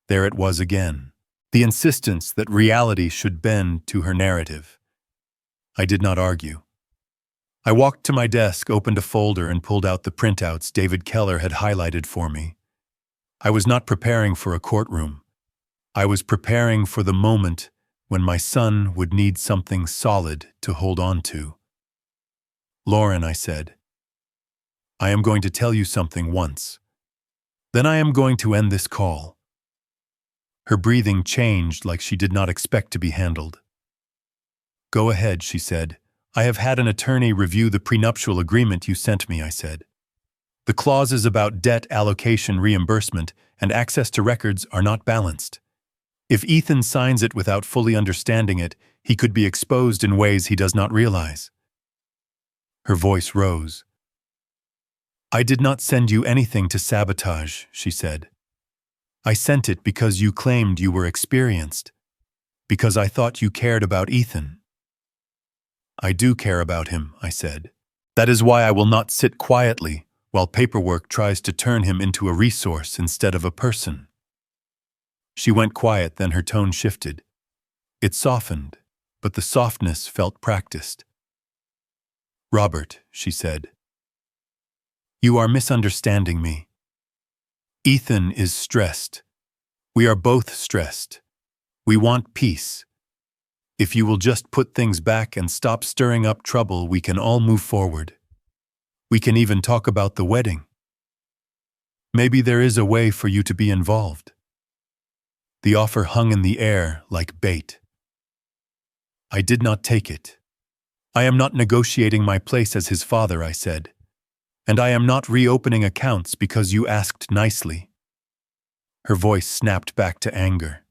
There it was again, the insistence that reality should bend to her narrative. I did not argue. I walked to my desk, opened a folder, and pulled out the printouts David Keller had highlighted for me. I was not preparing for a courtroom. I was preparing for the moment when my son would need something solid to hold on to. Lauren, I said, I am going to tell you something once. Then I am going to end this call. Her breathing changed like she did not expect to be handled. Go ahead, she said. I have had an attorney review the prenuptial agreement you sent me, I said. The clauses about debt allocation reimbursement and access to records are not balanced. If Ethan signs it without fully understanding it, he could be exposed in ways he does not realize. Her voice rose. I did not send you anything to sabotage, she said. I sent it because you claimed you were experienced, because I thought you cared about Ethan. I do care about him, I said. That is why I will not sit quietly while paperwork tries to turn him into a resource instead of a person. She went quiet, then her tone shifted. It softened, but the softness felt practiced. Robert, she said, you are misunderstanding me. Ethan is stressed. We are both stressed. We want peace. If you will just put things back and stop stirring up trouble, we can all move forward. We can even talk about the wedding. Maybe there is a way for you to be involved. The offer hung in the air like bait. I did not take it. I am not negotiating my place as his father, I said. And I am not reopening accounts because you asked nicely. Her voice snapped back to anger.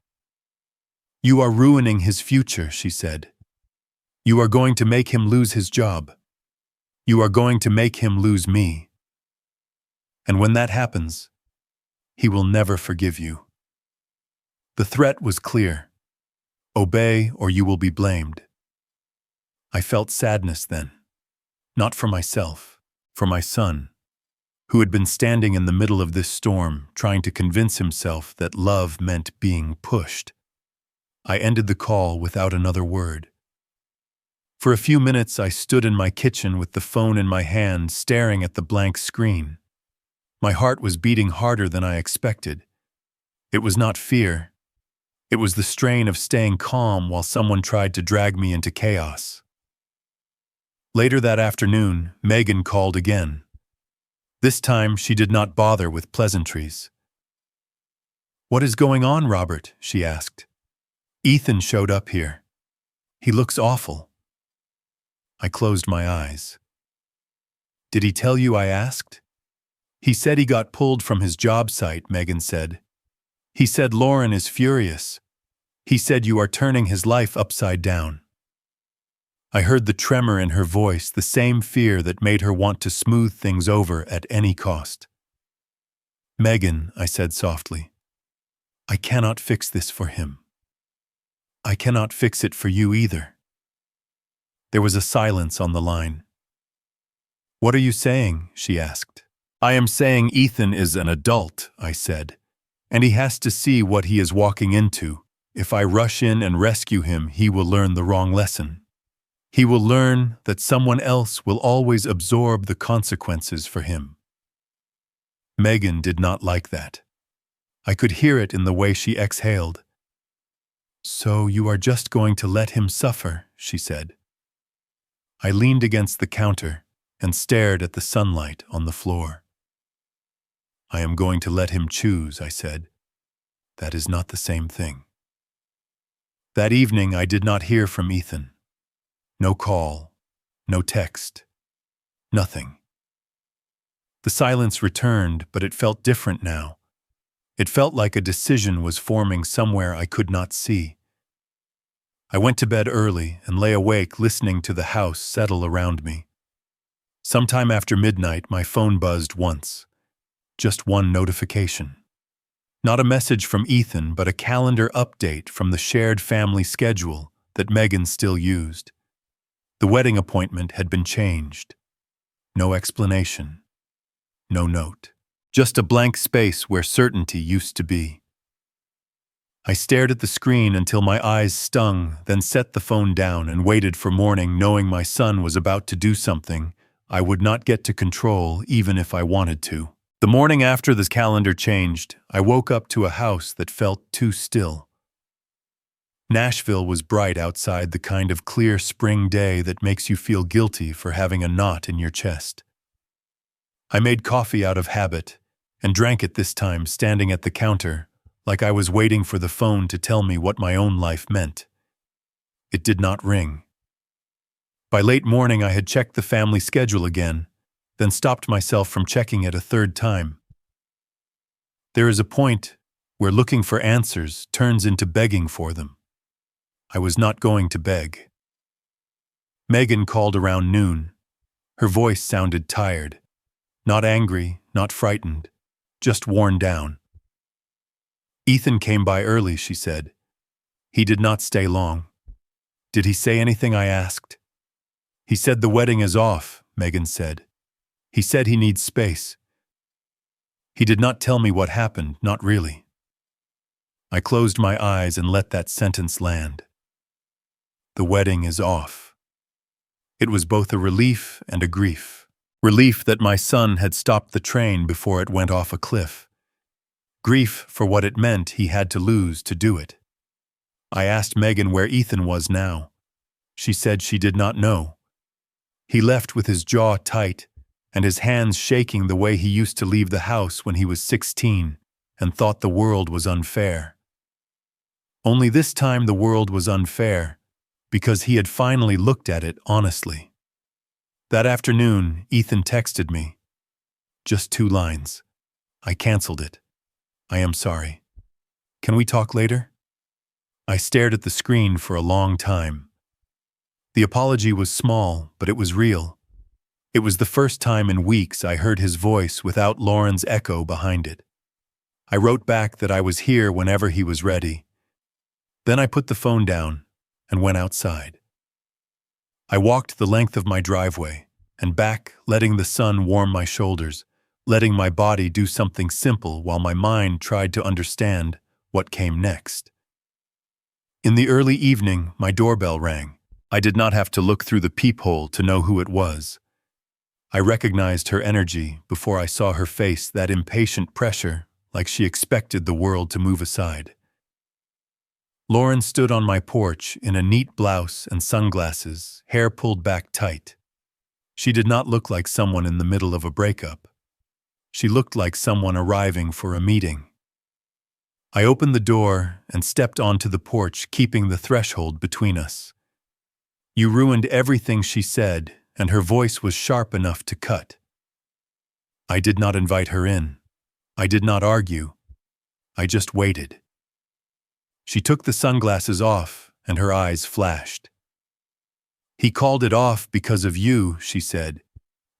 You are ruining his future, she said. You are going to make him lose his job. You are going to make him lose me. And when that happens, he will never forgive you. The threat was clear. Obey or you will be blamed. I felt sadness then, not for myself, for my son, who had been standing in the middle of this storm trying to convince himself that love meant being pushed. I ended the call without another word. For a few minutes I stood in my kitchen with the phone in my hand, staring at the blank screen. My heart was beating harder than I expected. It was not fear. It was the strain of staying calm while someone tried to drag me into chaos. Later that afternoon, Megan called again. This time, she did not bother with pleasantries. What is going on, Robert? She asked. Ethan showed up here. He looks awful. I closed my eyes. Did he tell you I asked? He said he got pulled from his job site, Megan said. He said Lauren is furious. He said you are turning his life upside down. I heard the tremor in her voice, the same fear that made her want to smooth things over at any cost. Megan, I said softly, I cannot fix this for him. I cannot fix it for you either. There was a silence on the line. What are you saying? She asked. I am saying Ethan is an adult, I said, and he has to see what he is walking into. If I rush in and rescue him, he will learn the wrong lesson. He will learn that someone else will always absorb the consequences for him. Megan did not like that. I could hear it in the way she exhaled. So you are just going to let him suffer, she said. I leaned against the counter and stared at the sunlight on the floor. I am going to let him choose, I said. That is not the same thing. That evening I did not hear from Ethan. No call, no text, nothing. The silence returned, but it felt different now. It felt like a decision was forming somewhere I could not see. I went to bed early and lay awake listening to the house settle around me. Sometime after midnight, my phone buzzed once. Just one notification. Not a message from Ethan, but a calendar update from the shared family schedule that Megan still used. The wedding appointment had been changed. No explanation. No note. Just a blank space where certainty used to be. I stared at the screen until my eyes stung, then set the phone down and waited for morning, knowing my son was about to do something I would not get to control even if I wanted to. The morning after the calendar changed, I woke up to a house that felt too still. Nashville was bright outside, the kind of clear spring day that makes you feel guilty for having a knot in your chest. I made coffee out of habit and drank it this time standing at the counter, like I was waiting for the phone to tell me what my own life meant. It did not ring. By late morning I had checked the family schedule again, then stopped myself from checking it a third time. There is a point where looking for answers turns into begging for them. I was not going to beg. Megan called around noon. Her voice sounded tired. Not angry, not frightened, just worn down. Ethan came by early, she said. He did not stay long. Did he say anything, I asked. He said the wedding is off, Megan said. He said he needs space. He did not tell me what happened, not really. I closed my eyes and let that sentence land. The wedding is off. It was both a relief and a grief. Relief that my son had stopped the train before it went off a cliff. Grief for what it meant he had to lose to do it. I asked Megan where Ethan was now. She said she did not know. He left with his jaw tight and his hands shaking the way he used to leave the house when he was 16 and thought the world was unfair. Only this time the world was unfair because he had finally looked at it honestly. That afternoon, Ethan texted me. Just 2 lines. I canceled it. I am sorry. Can we talk later? I stared at the screen for a long time. The apology was small, but it was real. It was the first time in weeks I heard his voice without Lauren's echo behind it. I wrote back that I was here whenever he was ready. Then I put the phone down and went outside. I walked the length of my driveway and back, letting the sun warm my shoulders, letting my body do something simple while my mind tried to understand what came next. In the early evening, my doorbell rang. I did not have to look through the peephole to know who it was. I recognized her energy before I saw her face that impatient pressure, like she expected the world to move aside. Lauren stood on my porch in a neat blouse and sunglasses, hair pulled back tight. She did not look like someone in the middle of a breakup. She looked like someone arriving for a meeting. I opened the door and stepped onto the porch, keeping the threshold between us. You ruined everything, she said, and her voice was sharp enough to cut. I did not invite her in. I did not argue. I just waited. She took the sunglasses off, and her eyes flashed. He called it off because of you, she said.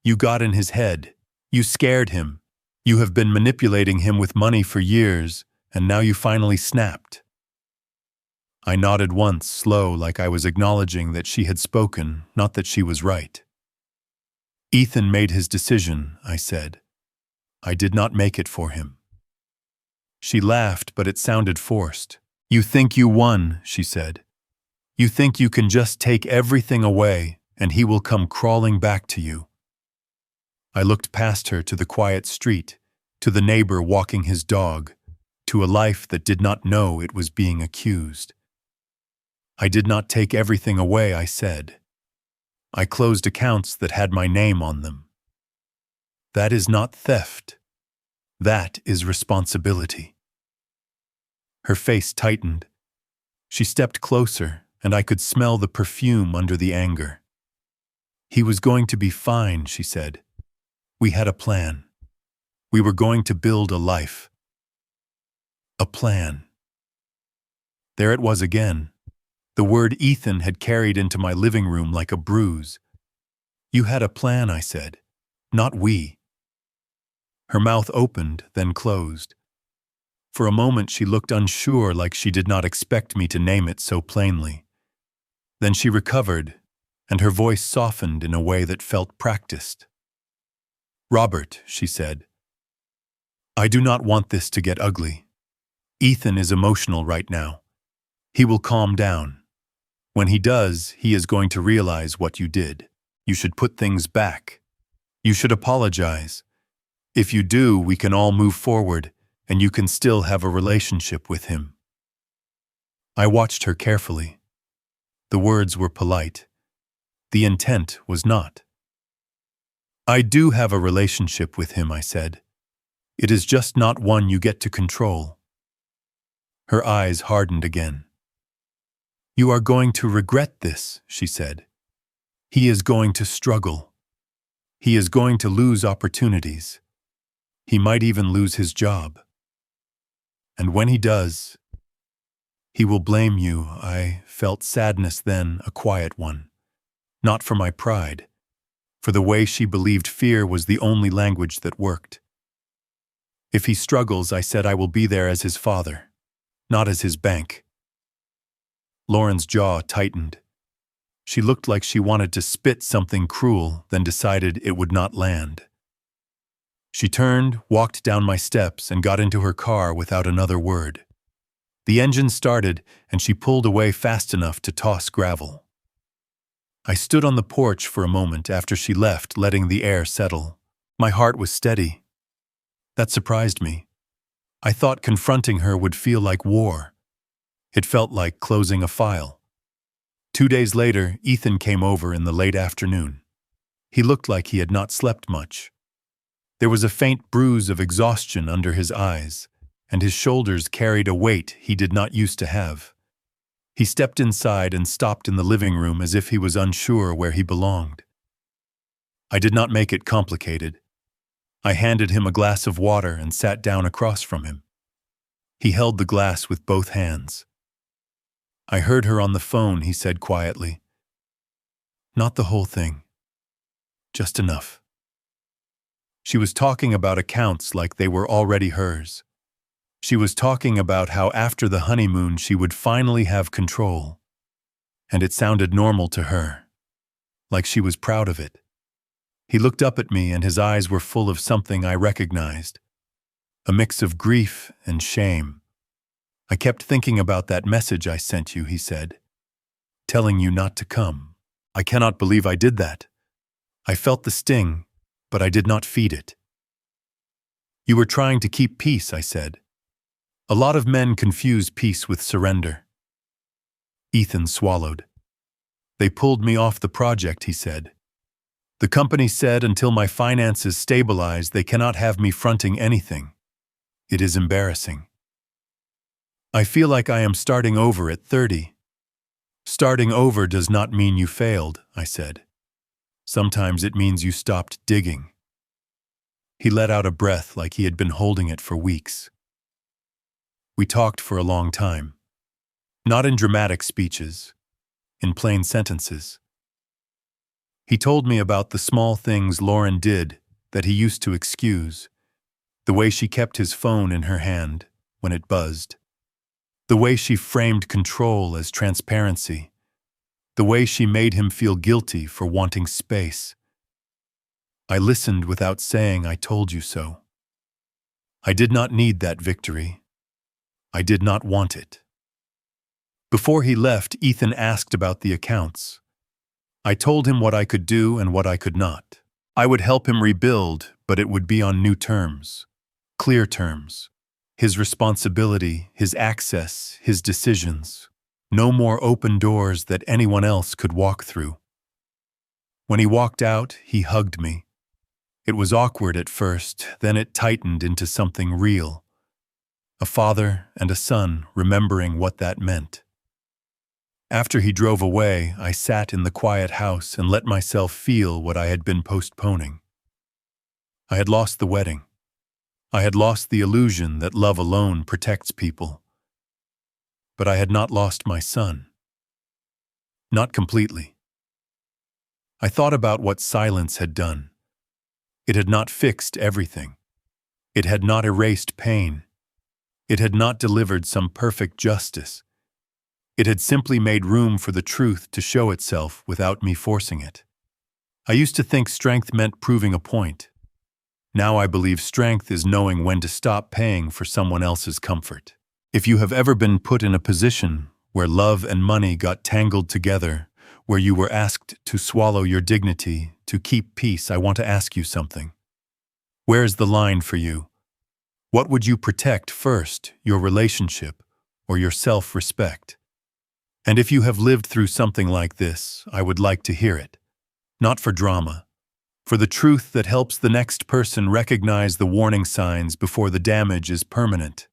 You got in his head. You scared him. You have been manipulating him with money for years, and now you finally snapped. I nodded once, slow, like I was acknowledging that she had spoken, not that she was right. Ethan made his decision, I said. I did not make it for him. She laughed, but it sounded forced. You think you won, she said. You think you can just take everything away, and he will come crawling back to you. I looked past her to the quiet street, to the neighbor walking his dog, to a life that did not know it was being accused. I did not take everything away, I said. I closed accounts that had my name on them. That is not theft. That is responsibility. Her face tightened. She stepped closer, and I could smell the perfume under the anger. He was going to be fine, she said. We had a plan. We were going to build a life. A plan. There it was again. The word Ethan had carried into my living room like a bruise. You had a plan, I said. Not we. Her mouth opened, then closed. For a moment she looked unsure, like she did not expect me to name it so plainly. Then she recovered, and her voice softened in a way that felt practiced. Robert, she said, I do not want this to get ugly. Ethan is emotional right now. He will calm down. When he does, he is going to realize what you did. You should put things back. You should apologize. If you do, we can all move forward, and you can still have a relationship with him. I watched her carefully. The words were polite. The intent was not. I do have a relationship with him, I said. It is just not one you get to control. Her eyes hardened again. You are going to regret this, she said. He is going to struggle. He is going to lose opportunities. He might even lose his job. And when he does, he will blame you. I felt sadness then, a quiet one. Not for my pride, for the way she believed fear was the only language that worked. If he struggles, I said, I will be there as his father, not as his bank. Lauren's jaw tightened. She looked like she wanted to spit something cruel, then decided it would not land. She turned, walked down my steps, and got into her car without another word. The engine started, and she pulled away fast enough to toss gravel. I stood on the porch for a moment after she left, letting the air settle. My heart was steady. That surprised me. I thought confronting her would feel like war. It felt like closing a file. 2 days later, Ethan came over in the late afternoon. He looked like he had not slept much. There was a faint bruise of exhaustion under his eyes, and his shoulders carried a weight he did not used to have. He stepped inside and stopped in the living room as if he was unsure where he belonged. I did not make it complicated. I handed him a glass of water and sat down across from him. He held the glass with both hands. I heard her on the phone, he said quietly. Not the whole thing. Just enough. She was talking about accounts like they were already hers. She was talking about how after the honeymoon she would finally have control. And it sounded normal to her, like she was proud of it. He looked up at me and his eyes were full of something I recognized. A mix of grief and shame. I kept thinking about that message I sent you, he said. Telling you not to come. I cannot believe I did that. I felt the sting, but I did not feed it. You were trying to keep peace, I said. A lot of men confuse peace with surrender. Ethan swallowed. They pulled me off the project, he said. The company said until my finances stabilize, they cannot have me fronting anything. It is embarrassing. I feel like I am starting over at 30. Starting over does not mean you failed, I said. Sometimes it means you stopped digging. He let out a breath like he had been holding it for weeks. We talked for a long time. Not in dramatic speeches, in plain sentences. He told me about the small things Lauren did that he used to excuse, the way she kept his phone in her hand when it buzzed, the way she framed control as transparency, the way she made him feel guilty for wanting space. I listened without saying I told you so. I did not need that victory. I did not want it. Before he left, Ethan asked about the accounts. I told him what I could do and what I could not. I would help him rebuild, but it would be on new terms, clear terms. His responsibility, his access, his decisions. No more open doors that anyone else could walk through. When he walked out, he hugged me. It was awkward at first, then it tightened into something real. A father and a son remembering what that meant. After he drove away, I sat in the quiet house and let myself feel what I had been postponing. I had lost the wedding. I had lost the illusion that love alone protects people. But I had not lost my son. Not completely. I thought about what silence had done. It had not fixed everything. It had not erased pain. It had not delivered some perfect justice. It had simply made room for the truth to show itself without me forcing it. I used to think strength meant proving a point. Now I believe strength is knowing when to stop paying for someone else's comfort. If you have ever been put in a position where love and money got tangled together, where you were asked to swallow your dignity, to keep peace, I want to ask you something. Where's the line for you? What would you protect first, your relationship or your self-respect? And if you have lived through something like this, I would like to hear it. Not for drama, for the truth that helps the next person recognize the warning signs before the damage is permanent.